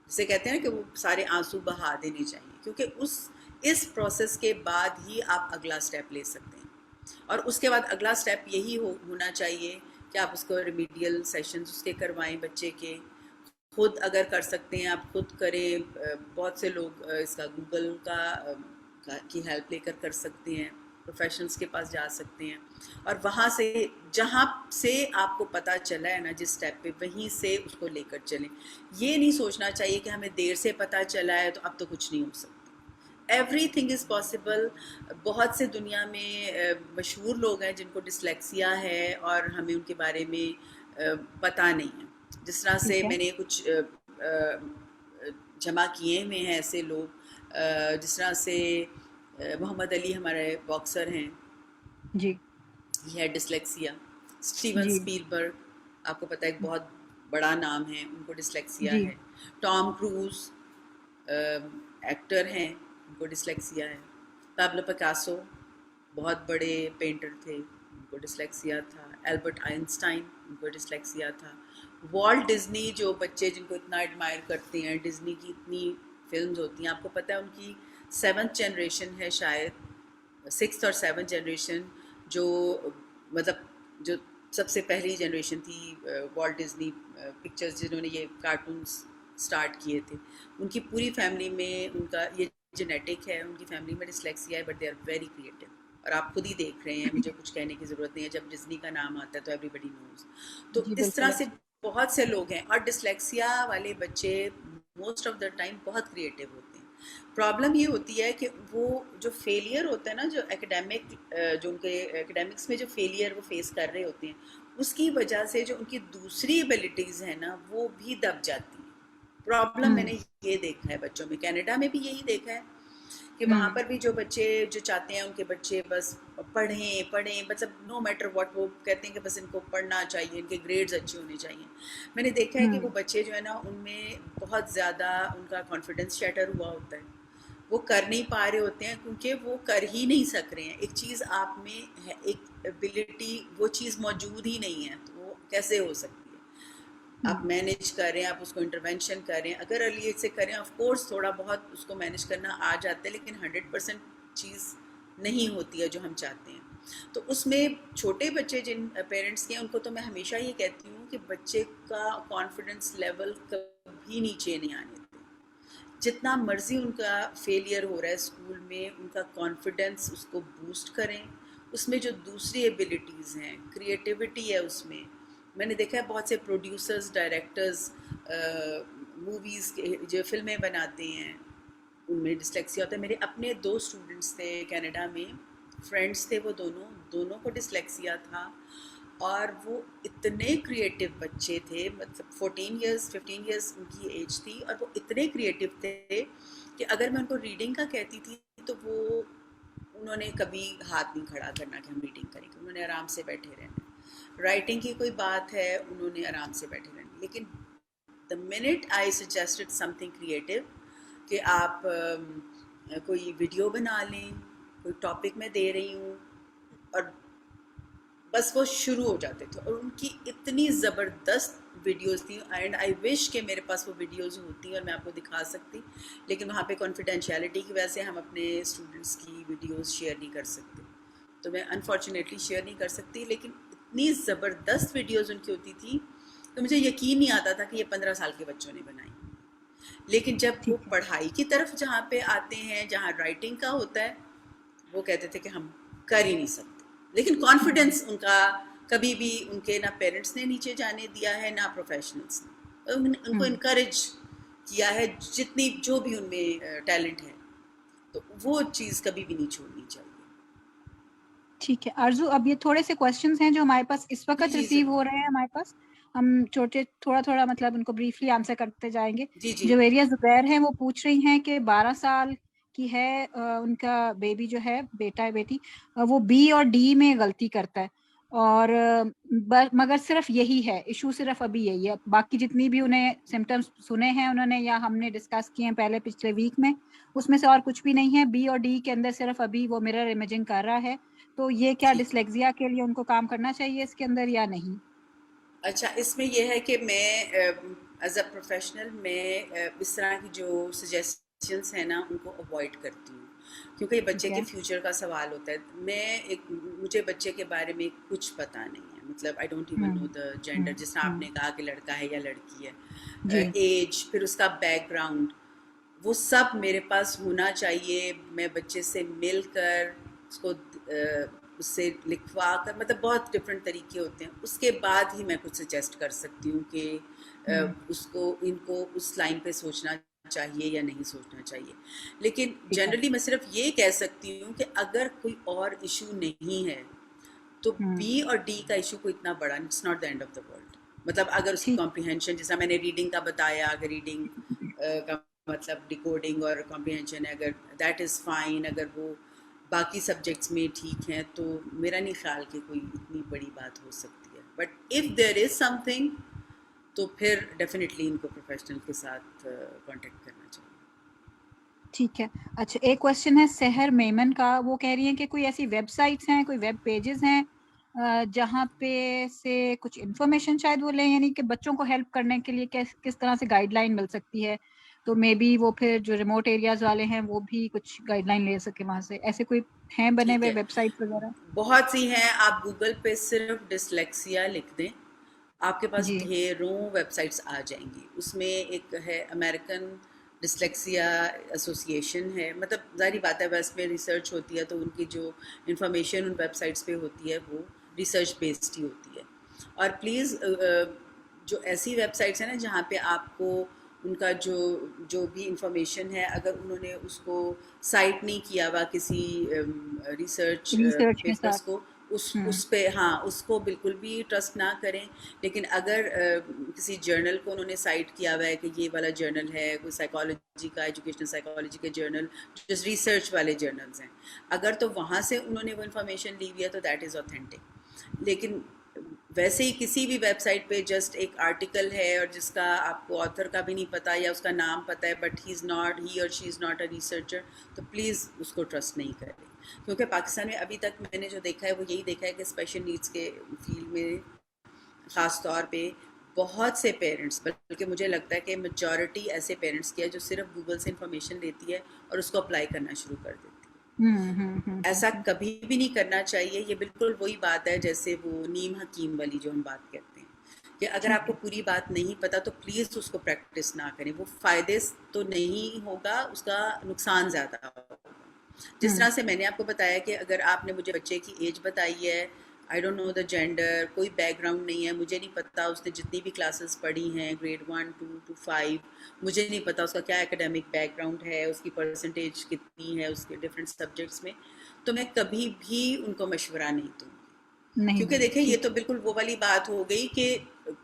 जिसे कहते हैं कि वो सारे आंसू बहा देने चाहिए, क्योंकि इस प्रोसेस के बाद ही आप अगला स्टेप ले सकते हैं। और उसके बाद अगला स्टेप यही होना चाहिए कि आप उसको रिमीडियल सेशंस उसके करवाएं बच्चे के। खुद अगर कर सकते हैं आप खुद करें। बहुत से लोग इसका गूगल की हेल्प लेकर कर सकते हैं, प्रोफेशनल्स के पास जा सकते हैं और वहाँ से जहाँ से आपको पता चला है ना जिस स्टेप पे, वहीं से उसको लेकर चलें। ये नहीं सोचना चाहिए कि हमें देर से पता चला है तो अब तो कुछ नहीं हो सकता। Everything is possible. बहुत से दुनिया में मशहूर लोग हैं जिनको डिसलेक्सिया है और हमें उनके बारे में पता नहीं है। जिस तरह से मैंने कुछ जमा किए हुए हैं ऐसे लोग, जिस तरह से मोहम्मद अली हमारे बॉक्सर हैं जी, ही है डिसलेक्सिया। स्टीवन स्पीलबर्ग, आपको पता है एक बहुत बड़ा नाम है, उनको डिसलेक्सिया है। टॉम क्रूज एक्टर हैं, उनको डिसलेक्सिया है। पाब्लो पिकासो बहुत बड़े पेंटर थे, उनको डिसलेक्सिया था। एल्बर्ट आइंस्टाइन, उनको डिसलेक्सिया था। वॉल्ट डिज्नी, जो बच्चे जिनको इतना एडमायर करते हैं, डिज्नी की इतनी फिल्म्स होती हैं, आपको पता है उनकी 7th जनरेशन है, शायद 6th और 7th जनरेशन, जो मतलब जो सबसे पहली जनरेशन थी वॉल्ट डिज्नी पिक्चर्स जिन्होंने ये कार्टून्स स्टार्ट किए थे। उनकी पूरी फैमिली में उनका ये जेनेटिक है, उनकी फैमिली में डिसलेक्सिया है, but they are very creative. और आप खुद ही देख रहे हैं, मुझे कुछ कहने की ज़रूरत नहीं है, जब डिज्नी का नाम आता है तो एवरीबडी नोज। तो इस तरह से बहुत से लोग हैं और डिसलेक्सिया वाले बच्चे मोस्ट ऑफ द टाइम बहुत क्रिएटिव होते हैं। प्रॉब्लम ये होती है कि वो जो फेलियर होता है ना, जो जो उनके एकेडमिक्स में जो फेलियर वो फेस कर रहे होते हैं, उसकी वजह से जो उनकी दूसरी एबिलिटीज़ हैं ना, वो भी दब जाती हैं। प्रॉब्लम मैंने ये देखा है बच्चों में, कनाडा में भी यही देखा है कि वहाँ पर भी जो बच्चे जो चाहते हैं उनके बच्चे बस पढ़ें, मतलब नो मैटर व्हाट, वो कहते हैं कि बस इनको पढ़ना चाहिए, इनके ग्रेड्स अच्छे होने चाहिए। मैंने देखा है कि वो बच्चे जो है ना, उनमें बहुत ज़्यादा उनका कॉन्फिडेंस शैटर हुआ होता है, वो कर नहीं पा रहे होते हैं क्योंकि वो कर ही नहीं सक रहे हैं। एक चीज़ आप में है, एक एबिलिटी, वो चीज़ मौजूद ही नहीं है, तो वो कैसे हो सकती है? आप मैनेज कर रहे हैं, आप उसको इंटरवेंशन कर रहे हैं, अगर अर्ली एज से करें ऑफ कोर्स थोड़ा बहुत उसको मैनेज करना आ जाता है, लेकिन 100% चीज़ नहीं होती है जो हम चाहते हैं। तो उसमें छोटे बच्चे जिन पेरेंट्स के हैं, उनको तो मैं हमेशा ये कहती हूँ कि बच्चे का कॉन्फिडेंस लेवल कभी नीचे नहीं आने दें। जितना मर्जी उनका फेलियर हो रहा है स्कूल में, उनका कॉन्फिडेंस उसको बूस्ट करें। उसमें जो दूसरी एबिलिटीज़ हैं, क्रिएटिविटी है उसमें। मैंने देखा है बहुत से प्रोड्यूसर्स, डायरेक्टर्स मूवीज़ के जो फिल्में बनाते हैं, उनमें डिसलेक्सिया होता है। मेरे अपने 2 स्टूडेंट्स थे कनाडा में, फ्रेंड्स थे वो दोनों को डिसलेक्सिया था, और वो इतने क्रिएटिव बच्चे थे, मतलब 15 इयर्स उनकी एज थी, और वो इतने क्रिएटिव थे कि अगर मैं उनको रीडिंग का कहती थी तो वो उन्होंने कभी हाथ नहीं खड़ा करना कि हम रीडिंग करेंगे, उन्होंने आराम से बैठे रहना। राइटिंग की कोई बात है, उन्होंने आराम से बैठे रहना। लेकिन the minute I suggested something creative कि आप कोई वीडियो बना लें, कोई टॉपिक मैं दे रही हूँ, और बस वो शुरू हो जाते थे। और उनकी इतनी ज़बरदस्त वीडियोस थी, एंड आई विश कि मेरे पास वो वीडियोस होती और मैं आपको दिखा सकती, लेकिन वहाँ पे कॉन्फिडेंशियलिटी की वजह से हम अपने स्टूडेंट्स की वीडियोस शेयर नहीं कर सकते, तो मैं अनफॉर्चुनेटली शेयर नहीं कर सकती। लेकिन इतनी ज़बरदस्त वीडियोस उनकी होती थी तो मुझे यकीन नहीं आता था कि ये 15 साल के बच्चों ने बनाई। लेकिन जब वो पढ़ाई की तरफ जहाँ पे आते हैं, जहाँ राइटिंग का होता है, वो कहते थे कि हम कर ही नहीं सकते। लेकिन कॉन्फिडेंस उनका कभी भी उनके ना पेरेंट्स ने नीचे जाने दिया है, ना प्रोफेशनल्स ने। उनको इनकरेज किया है जितनी जो भी उनमें टैलेंट है, तो वो चीज़ कभी भी नहीं छोड़नी चाहिए। ठीक है आरजू, अब ये थोड़े से क्वेश्चंस हैं जो हमारे पास इस वक्त रिसीव हो रहे हैं हमारे पास, हम थोड़ा मतलब उनको ब्रीफली आंसर करते जाएंगे। जो एरिया जुबैर हैं वो पूछ रही हैं कि 12 साल की है उनका बेबी जो है, बेटा है बेटी, वो बी और डी में गलती करता है, और मगर सिर्फ यही है इशू, सिर्फ अभी यही है। बाकी जितनी भी उन्हें सिम्टम्स सुने हैं उन्होंने या हमने डिस्कस किए हैं पहले पिछले वीक में, उसमें से और कुछ भी नहीं है। बी और डी के अंदर सिर्फ अभी वो मिरर इमेजिंग कर रहा है। तो ये क्या डिसलेक्सिया के लिए उनको काम करना चाहिए इसके अंदर या नहीं? अच्छा, इसमें यह है कि मैं एज अ प्रोफेशनल मैं इस तरह की जो सजेशंस हैं ना उनको अवॉइड करती हूँ, क्योंकि ये बच्चे के फ्यूचर का सवाल होता है। मुझे बच्चे के बारे में कुछ पता नहीं है, मतलब I don't even know the gender, जिस तरह आपने कहा कि लड़का है या लड़की है, एज, फिर उसका बैकग्राउंड, वो सब मेरे पास होना चाहिए। मैं बच्चे से मिलकर उसको उससे लिखवा कर, मतलब बहुत डिफरेंट तरीके होते हैं, उसके बाद ही मैं कुछ सजेस्ट कर सकती हूँ कि इनको उस लाइन पे सोचना चाहिए या नहीं सोचना चाहिए। लेकिन जनरली मैं सिर्फ ये कह सकती हूँ कि अगर कोई और इशू नहीं है तो बी और डी का इशू कोई इतना बड़ा, it's not the end of the world. मतलब अगर उसकी कॉम्प्रिहेंशन, जैसा मैंने रीडिंग का बताया, अगर रीडिंग का मतलब डिकोडिंग और कॉम्प्रिहेंशन है, अगर दैट इज़ फाइन, अगर वो बाकी सब्जेक्ट्स में ठीक हैं, तो मेरा नहीं ख्याल कि कोई इतनी बड़ी बात हो सकती है। But if there is something तो फिर डेफिनेटली इनको प्रोफेशनल के साथ कांटेक्ट करना चाहिए। ठीक है। अच्छा, एक क्वेश्चन है सहर मेमन का, वो कह रही हैं कि कोई ऐसी वेबसाइट्स हैं, कोई वेब पेजेस हैं जहाँ पे से कुछ इन्फॉर्मेशन शायद वो लें, यानी कि बच्चों को हेल्प करने के लिए किस तरह से गाइडलाइन मिल सकती है, तो मे बी वो फिर जो रिमोट एरियाज वाले हैं वो भी कुछ गाइडलाइन ले सके वहाँ से। ऐसे कोई हैं बने हुए वेबसाइट वगैरह? बहुत सी हैं। आप गूगल पे सिर्फ डिसलेक्सिया लिख दें, आपके पास ढेरों वेबसाइट्स आ जाएंगी। उसमें एक है अमेरिकन डिसलेक्सिया एसोसिएशन है, मतलब जाहिर बात है वेस्ट में रिसर्च होती है, तो उनकी जो इंफॉर्मेशन उन वेबसाइट्स पे होती है वो रिसर्च बेस्ड ही होती है। और प्लीज़ जो ऐसी वेबसाइट्स हैं ना जहाँ पे आपको उनका जो भी इंफॉर्मेशन है, अगर उन्होंने उसको साइट नहीं किया हुआ किसी रिसर्च पेपर्स को, उस पे हाँ, उसको बिल्कुल भी ट्रस्ट ना करें। लेकिन अगर किसी जर्नल को उन्होंने साइट किया हुआ है कि ये वाला जर्नल है, कोई साइकोलॉजी का, एजुकेशनल साइकोलॉजी के जर्नल, जो रिसर्च वाले जर्नल्स हैं, अगर तो वहाँ से उन्होंने वो इन्फॉर्मेशन ली हुई है तो दैट इज़ ऑथेंटिक। लेकिन वैसे ही किसी भी वेबसाइट पे जस्ट एक आर्टिकल है और जिसका आपको ऑथर का भी नहीं पता या उसका नाम पता है बट ही और she is not a researcher, तो प्लीज़ उसको ट्रस्ट नहीं करें। क्योंकि पाकिस्तान में अभी तक मैंने जो देखा है वो यही देखा है कि स्पेशल नीड्स के फील्ड में ख़ास तौर पे बहुत से पेरेंट्स, बल्कि मुझे लगता है कि मेजॉरिटी ऐसे पेरेंट्स की है जो सिर्फ गूगल से इंफॉर्मेशन लेती है और उसको अप्लाई करना शुरू कर देती है। ऐसा कभी भी नहीं करना चाहिए। ये बिल्कुल वही बात है जैसे वो नीम हकीम वाली जो हम बात करते हैं कि अगर आपको पूरी बात नहीं पता तो प्लीज़ उसको प्रैक्टिस ना करें। वो फ़ायदे तो नहीं होगा, उसका नुकसान ज़्यादा होगा। जिस तरह से मैंने आपको बताया कि अगर आपने मुझे बच्चे की एज बताई है, I don't know the gender, कोई बैकग्राउंड नहीं है, मुझे नहीं पता उसने जितनी भी क्लासेस पढ़ी हैं ग्रेड 1 2 to 5, मुझे नहीं पता उसका क्या एकेडमिक बैकग्राउंड है, उसकी परसेंटेज कितनी है उसके डिफरेंट सब्जेक्ट्स में, तो मैं कभी भी उनको मशवरा नहीं दूँगी। क्योंकि देखिए ये तो बिल्कुल वो वाली बात हो गई कि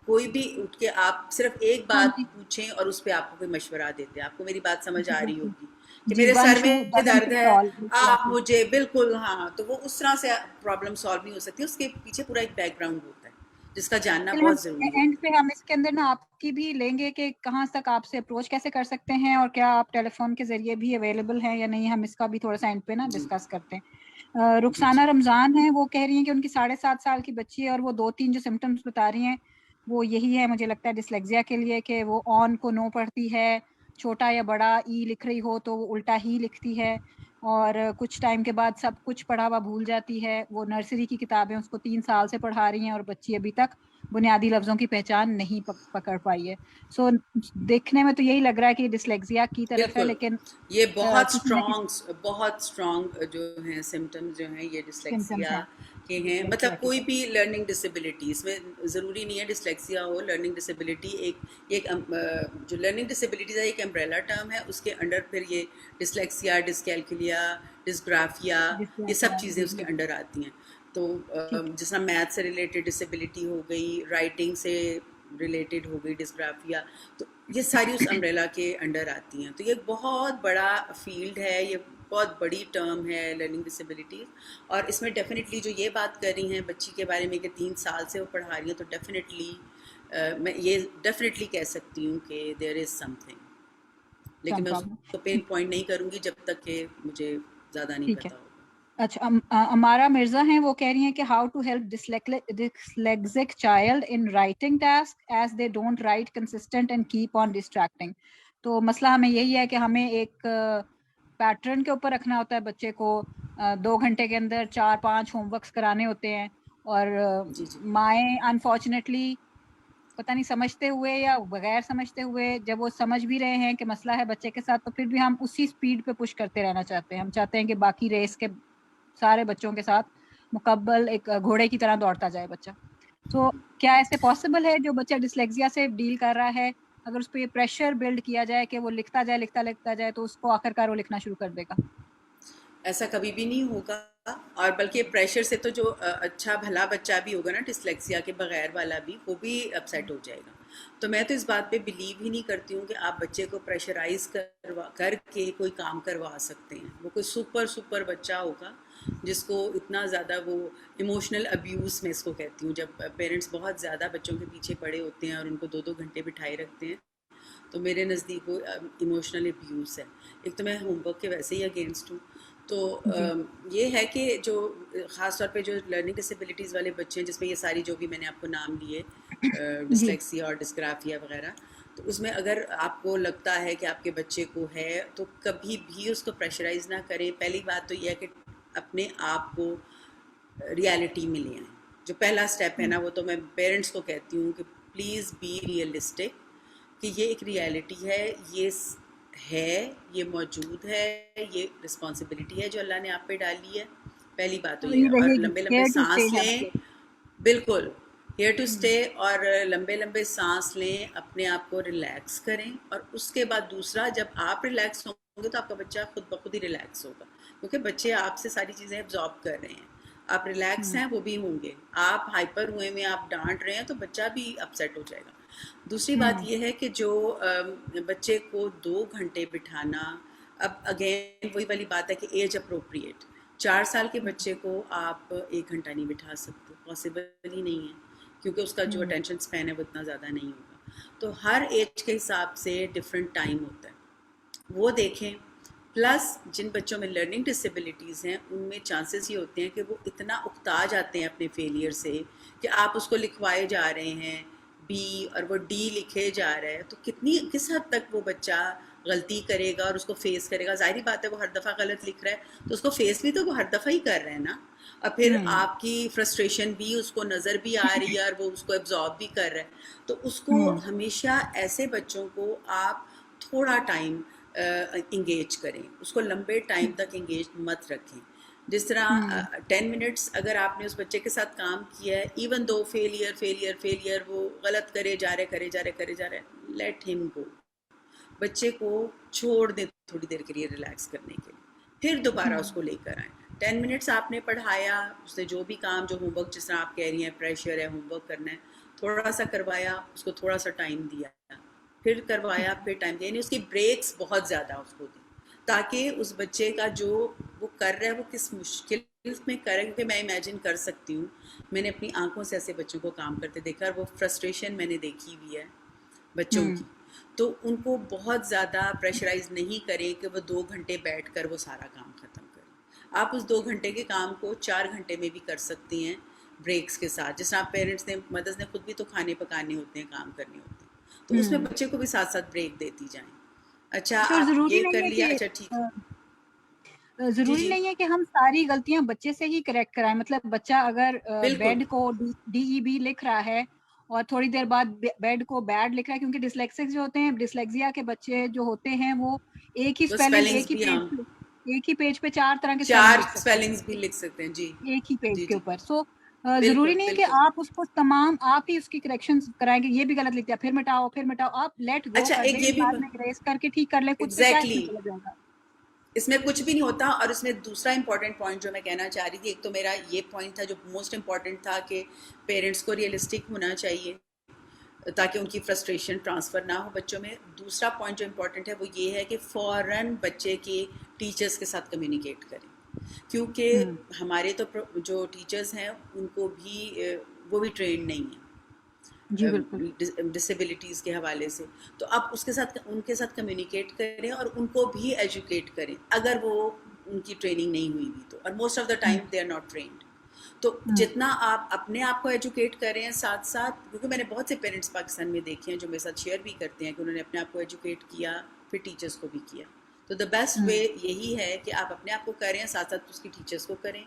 कोई भी उठ के आप सिर्फ एक बात पूछें और उस पर आपको कोई मशवरा देते हैं। आपको मेरी बात समझ आ रही होगी कि मेरे सर में दर्द है, आप मुझे बिल्कुल हाँ, तो वो उस तरह से प्रॉब्लम सॉल्व नहीं हो सकती। उसके पीछे पूरा एक बैकग्राउंड होता है जिसका जानना बहुत जरूरी है। एंड पे हम इसके अंदर ना आपकी भी लेंगे कि कहाँ तक आपसे अप्रोच कैसे कर सकते हैं और क्या आप टेलीफोन के जरिए भी अवेलेबल हैं या नहीं, हम इसका भी थोड़ा सा एंड पे ना डिस्कस करते हैं। रुखसाना रमजान है, वो कह रही हैं कि उनकी 7.5 साल की बच्ची है और वो 2-3 जो सिम्टम्स बता रही हैं वो यही है, मुझे लगता है डिस्लेक्सिया के लिए, कि वो ऑन को नो पढ़ती है, छोटा या बड़ा ई लिख रही हो तो वो उल्टा ही लिखती है, और कुछ टाइम के बाद सब कुछ पढ़ा हुआ भूल जाती है। वो नर्सरी की किताबें उसको 3 साल से पढ़ा रही हैं और बच्ची अभी तक बुनियादी लफ्जों की पहचान नहीं पकड़ पाई है। सो देखने में तो यही लग रहा है कि डिस्लेक्सिया की तरफ है, लेकिन ये बहुत स्ट्रॉन्ग जो हैं सिम्टम्स जो हैं ये डिस्लेक्सिया के हैं। मतलब कोई भी लर्निंग डिसेबिलिटी, इसमें ज़रूरी नहीं है डिस्लेक्सिया हो, लर्निंग डिसेबिलिटी एक जो लर्निंग डिसेबिलिटीज़ है एक अम्ब्रेला टर्म है, उसके अंडर फिर ये डिस्लेक्सिया, डिस्कैल्कुलिया, डिस्ग्राफिया, ये सब चीज़ें उसके अंडर आती हैं। तो जिस तरह मैथ से रिलेटेड डिसेबिलिटी हो गई, राइटिंग से रिलेटेड हो गई डिस्ग्राफिया, तो ये सारी उस अम्ब्रेला के अंडर आती हैं। तो ये बहुत बड़ा फील्ड है, ये बहुत बड़ी टर्म है लर्निंग डिसेबिलिटी। और इसमें डेफिनेटली जो ये बात कर रही हैं बच्ची के बारे में कि 3 साल से वो पढ़ा रही हैं, तो डेफिनेटली मैं ये डेफिनेटली कह सकती हूँ कि देयर इज़ समथिंग, लेकिन मैं उसको पिन पॉइंट नहीं करूँगी जब तक कि मुझे ज़्यादा नहीं पता होगा। अच्छा, अमारा मिर्जा हैं, वो कह रही हैं कि how to help dyslexic child in writing task as they don't write consistent and keep on distracting. तो मसला हमें यही है कि हमें एक पैटर्न के ऊपर रखना होता है बच्चे को। 2 घंटे के अंदर 4-5 होमवर्क्स कराने होते हैं, और माएँ अनफॉर्चुनेटली पता नहीं समझते हुए या बगैर समझते हुए, जब वो समझ भी रहे हैं कि मसला है बच्चे के साथ, तो फिर भी हम उसी स्पीड पे पुश करते रहना चाहते हैं। हम चाहते हैं कि बाकी रेस के सारे बच्चों के साथ मुकब्बल एक घोड़े की तरह दौड़ता जाए बच्चा। तो क्या ऐसे पॉसिबल है जो बच्चा डिस्लेक्सिया से डील कर रहा है, अगर उस पर ये प्रेशर बिल्ड किया जाए कि वो लिखता जाए तो उसको आखिरकार वो लिखना शुरू कर देगा? ऐसा कभी भी नहीं होगा। और बल्कि प्रेशर से तो जो अच्छा भला बच्चा भी होगा ना डिस्लेक्सिया के बगैर वाला भी, वो भी अपसेट हो जाएगा। तो मैं तो इस बात पे बिलीव ही नहीं करती हूँ कि आप बच्चे को प्रेशराइज करके कोई काम करवा सकते हैं। वो कोई सुपर बच्चा होगा जिसको इतना ज़्यादा वो इमोशनल अब्यूज़ में इसको कहती हूँ, जब पेरेंट्स बहुत ज़्यादा बच्चों के पीछे पड़े होते हैं और उनको 2-2 घंटे बिठाए रखते हैं, तो मेरे नज़दीक वो इमोशनल अब्यूज़ है। एक तो मैं होमवर्क के वैसे ही अगेंस्ट हूँ। तो ये है कि जो ख़ास तौर पे जो लर्निंग डिसेबिलिटीज़ वाले बच्चे हैं, जिसमें ये सारी जो भी मैंने आपको नाम लिए डिस्लेक्सिया और डिस्ग्राफिया वगैरह, तो उसमें अगर आपको लगता है कि आपके बच्चे को है तो कभी भी उसको प्रेशराइज़ ना करें। पहली बात तो ये है कि अपने आप को रियलिटी में ले आएँ। जो पहला स्टेप है ना, वो तो मैं पेरेंट्स को कहती हूँ कि प्लीज़ बी रियलिस्टिक, कि ये एक रियलिटी है, ये मौजूद है, ये रिस्पॉन्सिबिलिटी है जो अल्लाह ने आप पे डाली है। पहली बात तो ये है। और लंबे लंबे सांस लें, बिल्कुल हियर टू स्टे, और लंबे लंबे सांस लें, अपने आप को रिलैक्स करें। और उसके बाद दूसरा, जब आप रिलैक्स होंगे तो आपका बच्चा खुद ब खुद ही रिलैक्स होगा, क्योंकि बच्चे आपसे सारी चीज़ें एब्जॉर्ब कर रहे हैं। आप रिलैक्स हैं वो भी होंगे, आप हाइपर हुए में आप डांट रहे हैं तो बच्चा भी अपसेट हो जाएगा। दूसरी बात ये है कि जो बच्चे को 2 घंटे बिठाना, अब अगेन वही वाली बात है कि एज अप्रोप्रिएट, 4 साल के बच्चे को आप 1 घंटा नहीं बिठा सकते, पॉसिबल ही नहीं है, क्योंकि उसका जो अटेंशन स्पैन है वो इतना ज़्यादा नहीं होगा। तो हर एज के हिसाब से डिफरेंट टाइम होता है, वो देखें। प्लस जिन बच्चों में लर्निंग डिसेबिलिटीज़ हैं उनमें चांसेस ये होते हैं कि वो इतना उकता जाते हैं अपने फेलियर से कि आप उसको लिखवाए जा रहे हैं बी और वो डी लिखे जा रहा है, तो किस हद तक वो बच्चा गलती करेगा और उसको फेस करेगा। जाहिर बात है वो हर दफ़ा गलत लिख रहा है तो उसको फेस भी तो वो हर दफ़ा ही कर रहे हैं ना, और फिर आपकी फ्रस्ट्रेशन भी उसको नज़र भी आ रही है और वो उसको एब्जॉर्ब भी कर रहा है। तो उसको हमेशा ऐसे बच्चों को आप थोड़ा टाइम इंगेज करें, उसको लंबे टाइम तक इंगेज मत रखें। जिस तरह 10 मिनट्स अगर आपने उस बच्चे के साथ काम किया है, इवन दो फेलियर वो गलत करे जा रहे, लेट हिम गो, बच्चे को छोड़ दें थोड़ी देर के लिए रिलैक्स करने के लिए, फिर दोबारा उसको लेकर आएँ। 10 मिनट्स आपने पढ़ाया, उसने जो भी काम, जो होमवर्क, जिस तरह आप कह रही हैं प्रेशर है, होमवर्क करना है, थोड़ा सा करवाया, उसको थोड़ा सा टाइम दिया, फिर करवाया, फिर टाइम दिया, यानी उसकी ब्रेक्स बहुत ज़्यादा उसको दी, ताकि उस बच्चे का जो वो कर रहा है वो किस मुश्किल में कर रहा है। क्योंकि मैं इमेजिन कर सकती हूँ, मैंने अपनी आंखों से ऐसे बच्चों को काम करते देखा और वो फ्रस्ट्रेशन मैंने देखी हुई है बच्चों की। तो उनको बहुत ज़्यादा प्रेशराइज नहीं करें कि वो 2 घंटे बैठ कर वो सारा काम ख़त्म करें। आप उस 2 घंटे के काम को 4 घंटे में भी कर सकती हैं ब्रेक्स के साथ। जिस तरह पेरेंट्स ने, मदर्स ने खुद भी तो खाने पकाने होते हैं, काम करने होते हैं, तो उसमें बच्चे को भी साथ साथ ब्रेक देती जाएं। अच्छा आप ये कर लिया, अच्छा ठीक है। जरूरी नहीं है कि हम सारी गलतियां बच्चे से ही करेक्ट कराएं। मतलब बच्चा अगर बेड को DEB लिख रहा है और थोड़ी देर बाद बेड को बैड लिख रहा है, क्योंकि डिसलेक्सिक जो होते हैं, डिसलेक्सिया के बच्चे जो होते हैं वो एक ही स्पेलिंग एक ही पेज पे 4 तरह के 4 स्पेलिंग्स भी लिख सकते हैं जी, एक ही पेज के ऊपर। सो जरूरी नहीं है कि आप उसको तमाम आप ही उसकी करेक्शंस कराएंगे, ये भी गलत लिख दिया फिर मिटाओ, आप लेट गो अच्छा, एक ये भी बाद में इरेज करके ठीक कर ले, खुद से क्या चला जाएगा। इसमें कुछ भी नहीं होता। और इसमें दूसरा इंपॉर्टेंट पॉइंट जो मैं कहना चाह रही थी, एक तो मेरा ये पॉइंट था जो मोस्ट इम्पॉर्टेंट था कि पेरेंट्स को रियलिस्टिक होना चाहिए ताकि उनकी फ्रस्ट्रेशन ट्रांसफ़र ना हो बच्चों में। दूसरा पॉइंट जो इम्पॉर्टेंट है वो ये है कि फ़ौरन बच्चे के टीचर्स के साथ कम्युनिकेट करें, क्योंकि हमारे तो जो टीचर्स हैं उनको भी वो भी ट्रेंड नहीं है डिसेबिलिटीज़ के हवाले से। तो आप उनके साथ कम्युनिकेट करें और उनको भी एजुकेट करें अगर वो उनकी ट्रेनिंग नहीं हुई भी तो। और most of the time they are not trained. तो जितना आप अपने आप को एजुकेट करें साथ साथ, क्योंकि मैंने बहुत से पेरेंट्स पाकिस्तान में देखे हैं जो मेरे साथ शेयर भी करते हैं कि उन्होंने अपने आप को एजुकेट किया फिर टीचर्स को भी किया। तो द बेस्ट वे यही है कि आप अपने आप को करें, साथ साथ उसकी टीचर्स को करें,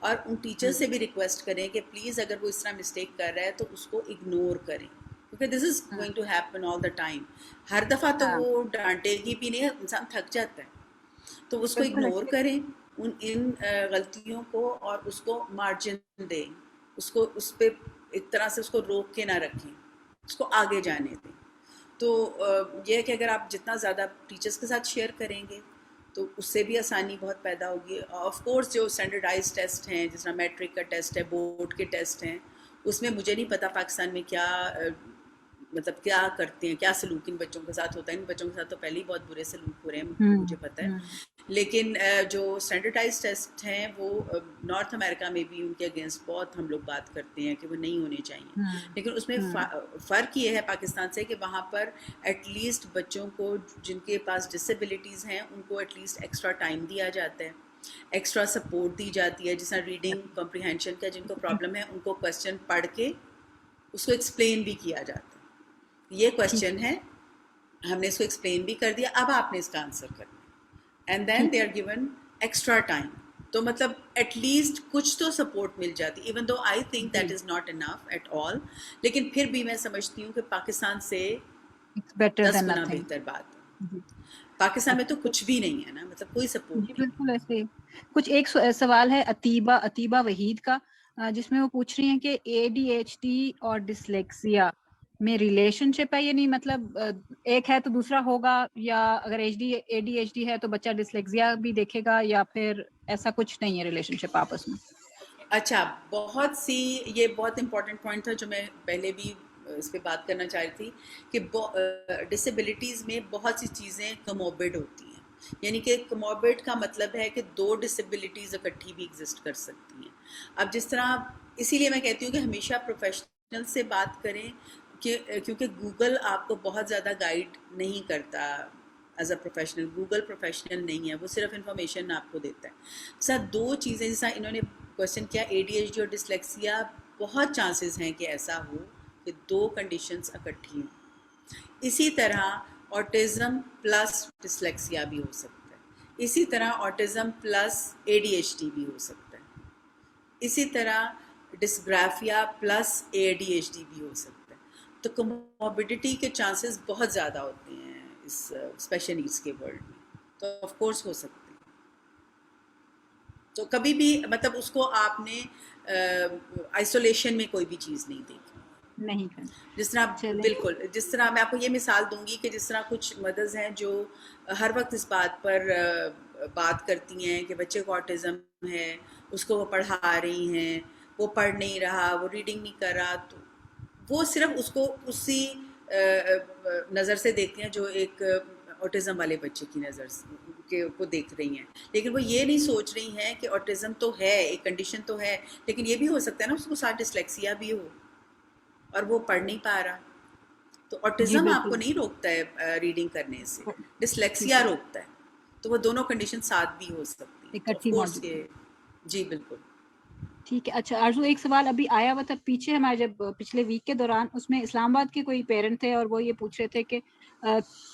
और उन टीचर्स से भी रिक्वेस्ट करें कि प्लीज़ अगर वो इस तरह मिस्टेक कर रहा है तो उसको इग्नोर करें, क्योंकि this is going to happen all the time. हर दफ़ा तो वो डांटेगी भी नहीं, इंसान थक जाता है। तो उसको इग्नोर करें इन गलतियों को और उसको मार्जिन दें, उसको उस पर एक तरह से उसको रोक के ना रखें, उसको आगे जाने दें। तो यह है कि अगर आप जितना ज़्यादा टीचर्स के साथ शेयर करेंगे तो उससे भी आसानी बहुत पैदा होगी। ऑफ कोर्स जो स्टैंडर्डाइज टेस्ट हैं, जिस तरह मैट्रिक का टेस्ट है, बोर्ड के टेस्ट हैं, उसमें मुझे नहीं पता पाकिस्तान में क्या मतलब क्या करते हैं, क्या सलूक इन बच्चों के साथ होता है। इन बच्चों के साथ तो पहले ही बहुत बुरे सलूक हो रहे हैं, मुझे पता है। लेकिन जो स्टैंडर्डाइज टेस्ट हैं वो नॉर्थ अमेरिका में भी उनके अगेंस्ट बहुत हम लोग बात करते हैं कि वो नहीं होने चाहिए। लेकिन उसमें फ़र्क ये है पाकिस्तान से कि वहाँ पर एटलीस्ट बच्चों को जिनके पास डिसेबिलिटीज़ हैं उनको एटलीस्ट एक्स्ट्रा टाइम दिया जाता है, एक्स्ट्रा सपोर्ट दी जाती है। जैसा रीडिंग कॉम्प्रिहेंशन का जिनको प्रॉब्लम है उनको क्वेश्चन पढ़ के उसको एक्सप्लेन भी किया जाता है। ये क्वेश्चन है, हमने इसको एक्सप्लेन भी कर दिया, अब आपने इसका आंसर करना, and then they are given extra time. तो मतलब एटलीस्ट कुछ तो सपोर्ट मिल जाती, even though I think that is not enough at all. लेकिन फिर भी मैं समझती हूँ कि पाकिस्तान से 10 गुना बेहतर बात है। पाकिस्तान में तो कुछ भी नहीं है ना, मतलब कोई सपोर्ट नहीं। बिल्कुल ऐसे कुछ। एक सवाल है अतीबा वहीद का, जिसमें वो पूछ रही हैं कि ADHD और डिसलेक्सिया में रिलेशनशिप है या नहीं, मतलब एक है तो दूसरा होगा, या अगर ADHD है तो बच्चा डिसलेक्सिया भी देखेगा, या फिर ऐसा कुछ नहीं है रिलेशनशिप आपस में? अच्छा, बहुत सी, ये बहुत इम्पोर्टेंट पॉइंट था जो मैं पहले भी इस पे बात करना चाह रही थी कि डिसेबिलिटीज़ में बहुत सी चीज़ें कमोबिड होती हैं। यानी कि कमोबिड का मतलब है कि दो डिसेबिलिटीज़ इकट्ठी भी एग्जिस्ट कर सकती हैं। अब जिस तरह, इसीलिए मैं कहती हूँ कि हमेशा प्रोफेशनल से बात करें कि क्योंकि गूगल आपको बहुत ज़्यादा गाइड नहीं करता as a professional. Google professional नहीं है, वो सिर्फ इंफॉर्मेशन आपको देता है। सर दो चीज़ें जैसा इन्होंने क्वेश्चन किया, ADHD और डिसलेक्सिया, बहुत चांसेस हैं कि ऐसा हो कि दो कंडीशंस इकट्ठी हों। इसी तरह ऑटिज्म प्लस डिसलेक्सिया भी हो सकता है, इसी तरह ऑटिज्म प्लस ADHD भी हो सकता है, इसी तरह डिस्ग्राफिया प्लस ADHD भी हो सकता है। तो कोमोबिडिटी के चांसेस बहुत ज़्यादा होते हैं इस स्पेशल नीड्स के वर्ल्ड में, तो ऑफ कोर्स हो सकते हैं। तो कभी भी मतलब उसको आपने आइसोलेशन में कोई भी चीज़ नहीं देखी। नहीं करना। जिस तरह, चलें। बिल्कुल, जिस तरह मैं आपको ये मिसाल दूंगी कि जिस तरह कुछ मदर्स हैं जो हर वक्त इस बात पर बात करती हैं कि बच्चे को ऑटिज्म है, उसको वो पढ़ा रही हैं, वो पढ़ नहीं रहा, वो रीडिंग नहीं कर रहा, तो वो सिर्फ उसको उसी नज़र से देखती हैं जो एक ऑटिज्म वाले बच्चे की नज़र के को देख रही हैं। लेकिन वो ये नहीं सोच रही हैं कि ऑटिज्म तो है, एक कंडीशन तो है, लेकिन ये भी हो सकता है ना उसको साथ डिसलेक्सिया भी हो और वो पढ़ नहीं पा रहा। तो जी ऑटिज्म आपको बिल्कुल। नहीं रोकता है रीडिंग करने से, ठीक डिसलेक्सिया है, रोकता है। तो वो दोनों कंडीशन साथ भी हो सकती हैं, तो ऑफ इकट्ठी कोर्स मौजूद ये, है। जी बिल्कुल। ठीक है। अच्छा आरजू, एक सवाल अभी आया हुआ था पीछे हमारे, जब पिछले वीक के दौरान, उसमें इस्लामाबाद के कोई पेरेंट थे और वो ये पूछ रहे थे कि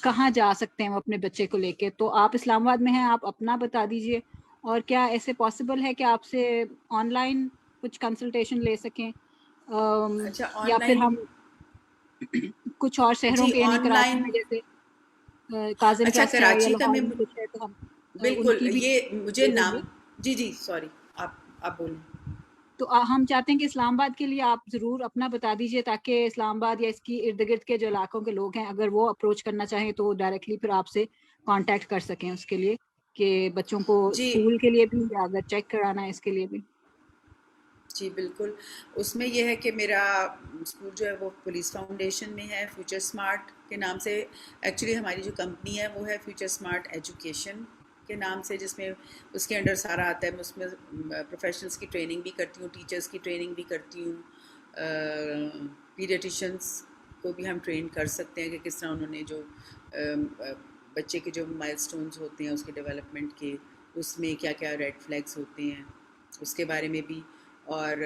कहाँ जा सकते हैं वो अपने बच्चे को लेके। तो आप इस्लामाबाद में हैं, आप अपना बता दीजिए, और क्या ऐसे पॉसिबल है कि आपसे ऑनलाइन कुछ कंसल्टेशन ले सकें, अच्छा, या फिर ऑनलाइन, हम कुछ और शहरों जी के, यानी कराची ऑनलाइन, में जैसे काजिम अच्छा ट्रस्ट है या कराची का लाहौर मैं, में कुछ है, तो हम बिल्कुल, उनकी भी ये मुझे दे नाम, देंगे। जी जी सॉरी, आप बोलें। तो हम चाहते हैं कि इस्लामाबाद के लिए आप ज़रूर अपना बता दीजिए, ताकि इस्लामाबाद या इसकी इर्द गिर्द के जो इलाकों के लोग हैं, अगर वो अप्रोच करना चाहें तो डायरेक्टली फिर आपसे कांटेक्ट कर सकें उसके लिए, कि बच्चों को जी स्कूल के लिए भी या अगर चेक कराना है इसके लिए भी। जी बिल्कुल। उसमें यह है कि मेरा स्कूल जो है वो पुलिस फाउंडेशन में है, फ्यूचर स्मार्ट के नाम से। एक्चुअली हमारी जो कंपनी है वो है फ्यूचर स्मार्ट एजुकेशन के नाम से, जिसमें उसके अंडर सारा आता है। मैं उसमें प्रोफेशनल्स की ट्रेनिंग भी करती हूँ, टीचर्स की ट्रेनिंग भी करती हूँ, पीडियाट्रिशन्स को भी हम ट्रेन कर सकते हैं कि किस तरह उन्होंने जो बच्चे के जो माइलस्टोन्स होते हैं उसके डेवलपमेंट के, उसमें क्या क्या रेड फ्लैग्स होते हैं उसके बारे में भी। और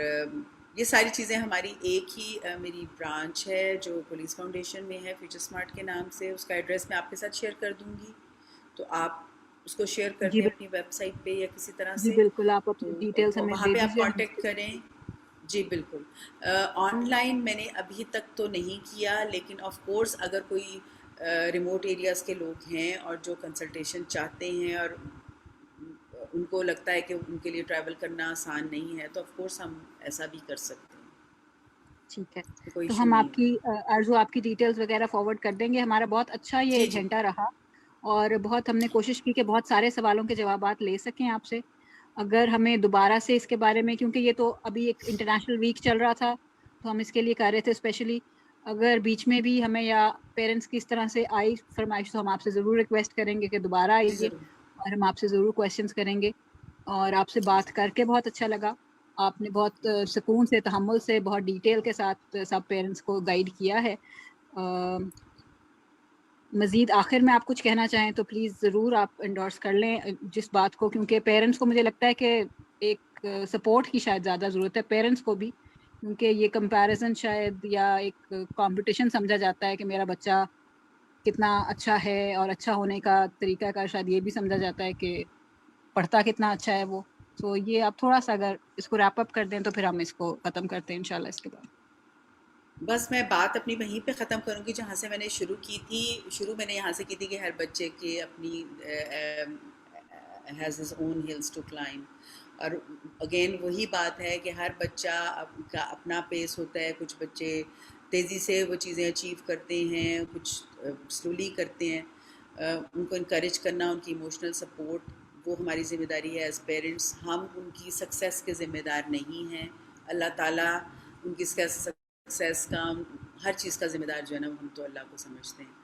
ये सारी चीज़ें हमारी एक ही मेरी ब्रांच है जो पुलिस फाउंडेशन में है, फ्यूचर स्मार्ट के नाम से। उसका एड्रेस मैं आपके साथ शेयर कर दूँगी, तो आप उसको शेयर कर जी दें अपनी वेबसाइट पे या किसी तरह जी से, बिल्कुल, आप अपनी डिटेल्स तो हमें वहाँ दे पे आप दीजिए, हम कांटेक्ट उसके। करें। जी बिल्कुल। ऑनलाइन मैंने अभी तक तो नहीं किया, लेकिन ऑफ कोर्स अगर कोई रिमोट एरियाज़ के लोग हैं और जो कंसल्टेशन चाहते हैं और उनको लगता है कि उनके लिए ट्रैवल करना आसान नहीं है, तो ऑफ कोर्स हम ऐसा भी कर सकते हैं, ठीक है, तो कोई तो इशू हम नहीं आपकी होगा। आरजू आपकी डिटेल्स वगैरह फॉरवर्ड कर देंगे। हमारा बहुत अच्छा ये जी एक जी घंटा रहा, और बहुत हमने कोशिश की कि बहुत सारे सवालों के जवाबात ले सकें आपसे। अगर हमें दोबारा से इसके बारे में, क्योंकि ये तो अभी एक इंटरनेशनल वीक चल रहा था, तो हम इसके लिए कर रहे थे स्पेशली, अगर बीच में भी हमें या पेरेंट्स की इस तरह से आई फरमाइश, तो हम आपसे ज़रूर रिक्वेस्ट करेंगे कि दोबारा जी आइए, ज़रूर। और हम आपसे ज़रूर क्वेश्चंस करेंगे। और आपसे बात करके बहुत अच्छा लगा। आपने बहुत सुकून से, तहम्मुल से, बहुत डिटेल के साथ सब पेरेंट्स को गाइड किया है। मज़ीद आखिर में आप कुछ कहना चाहें तो प्लीज़ ज़रूर आप इंडोर्स कर लें जिस बात को, क्योंकि पेरेंट्स को मुझे लगता है कि एक सपोर्ट की शायद ज़्यादा ज़रूरत है पेरेंट्स को भी, क्योंकि ये कंपैरिजन शायद या एक कंपटीशन समझा जाता है कि मेरा बच्चा कितना अच्छा है, और अच्छा होने का तरीका का शायद ये भी समझा जाता है कि पढ़ता कितना अच्छा है वो। तो ये आप थोड़ा सा अगर इसको रैप अप कर दें तो फिर हम इसको ख़त्म करते हैं इंशाल्लाह इसके बाद। बस मैं बात अपनी वहीं पे ख़त्म करूँगी जहाँ से मैंने शुरू की थी। शुरू मैंने यहाँ से की थी कि हर बच्चे की अपनी has his own hills to climb. और अगेन वही बात है कि हर बच्चा का अपना पेस होता है। कुछ बच्चे तेज़ी से वो चीज़ें अचीव करते हैं, कुछ स्लोली करते हैं। उनको इनकरेज करना, उनकी इमोशनल सपोर्ट वो हमारी ज़िम्मेदारी है एज़ पेरेंट्स। हम उनकी सक्सेस के ज़िम्मेदार नहीं हैं। अल्लाह ताला उनकी सक्सेस का, हर चीज़ का ज़िम्मेदार जो है ना, हम तो अल्लाह को समझते हैं।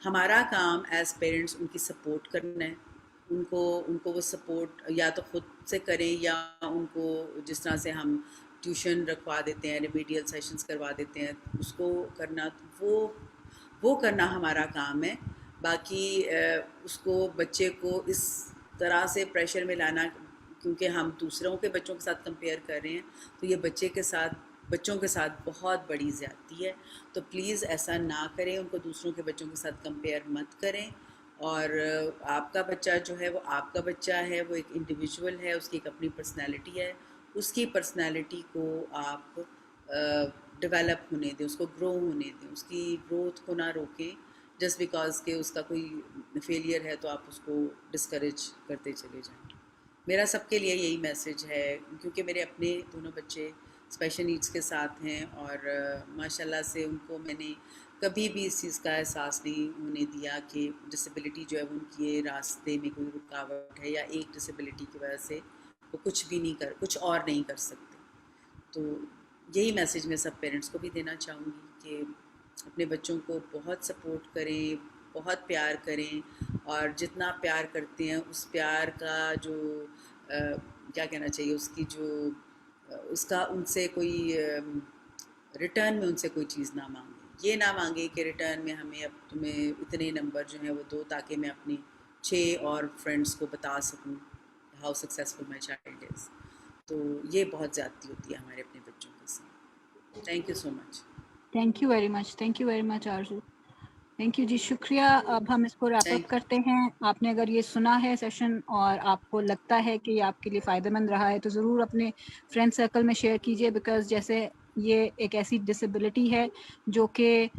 हमारा काम एज़ पेरेंट्स उनकी सपोर्ट करना है। उनको वो सपोर्ट या तो ख़ुद से करें या उनको जिस तरह से हम ट्यूशन रखवा देते हैं, रिमीडियल सेशंस करवा देते हैं, उसको करना, वो करना हमारा काम है। बाकी उसको बच्चे को इस तरह से प्रेशर में लाना, क्योंकि हम दूसरों के बच्चों के साथ कंपेयर कर रहे हैं, तो ये बच्चों के साथ बहुत बड़ी ज़्यादती है। तो प्लीज़ ऐसा ना करें, उनको दूसरों के बच्चों के साथ कंपेयर मत करें। और आपका बच्चा जो है वो आपका बच्चा है, वो एक इंडिविजुअल है, उसकी एक अपनी पर्सनैलिटी है। उसकी पर्सनैलिटी को आप डेवलप होने दें, उसको ग्रो होने दें, उसकी ग्रोथ को ना रोकें। जस्ट बिकॉज के उसका कोई फेलियर है तो आप उसको डिस्करेज करते चले जाएं। मेरा सबके लिए यही मैसेज है, क्योंकि मेरे अपने दोनों बच्चे स्पेशल नीड्स के साथ हैं और माशाल्लाह से उनको मैंने कभी भी इस चीज़ का एहसास नहीं होने दिया कि डिसेबिलिटी जो है वो उनके रास्ते में कोई रुकावट है, या एक डिसेबिलिटी की वजह से वो कुछ और नहीं कर सकते। तो यही मैसेज मैं सब पेरेंट्स को भी देना चाहूँगी कि अपने बच्चों को बहुत सपोर्ट करें, बहुत प्यार करें, और जितना प्यार करते हैं उस प्यार का जो क्या कहना चाहिए, उसकी जो उसका उनसे कोई रिटर्न में उनसे कोई चीज़ ना मांगे। ये ना मांगे कि रिटर्न में हमें अब तुम्हें इतने नंबर जो हैं वो दो, ताकि मैं अपनी 6 और फ्रेंड्स को बता सकूं how successful my child is. तो ये बहुत ज़्यादती होती है हमारे अपने बच्चों के साथ। Thank you so much. Thank you very much Aarzoo. Thank you जी, शुक्रिया। अब हम इसको रैप अप करते हैं। आपने अगर ये सुना है सेशन और आपको लगता है कि आपके लिए फ़ायदेमंद रहा है, तो ज़रूर अपने फ्रेंड सर्कल में शेयर कीजिए, बिकॉज़ जैसे ये एक ऐसी डिसेबिलिटी है जो कि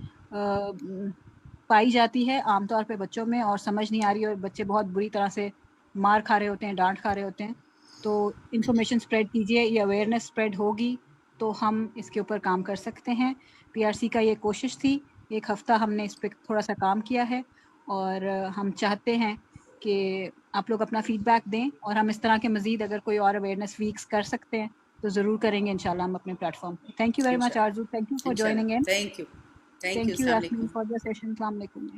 पाई जाती है आमतौर पे बच्चों में और समझ नहीं आ रही, और बच्चे बहुत बुरी तरह से मार खा रहे होते हैं, डांट खा रहे होते हैं। तो इन्फॉर्मेशन स्प्रेड कीजिए, ये अवेयरनेस स्प्रेड होगी तो हम इसके ऊपर काम कर सकते हैं। पीआरसी का ये कोशिश थी, एक हफ्ता हमने इस पर थोड़ा सा काम किया है, और हम चाहते हैं कि आप लोग अपना फीडबैक दें, और हम इस तरह के मज़ीद अगर कोई और अवेयरनेस वीक्स कर सकते हैं तो ज़रूर करेंगे इंशाल्लाह हम अपने प्लेटफॉर्म पे। Thank you very much Aarzoo, thank you for joining in. Thank you thank you for the session. अस्सलाम वालेकुम।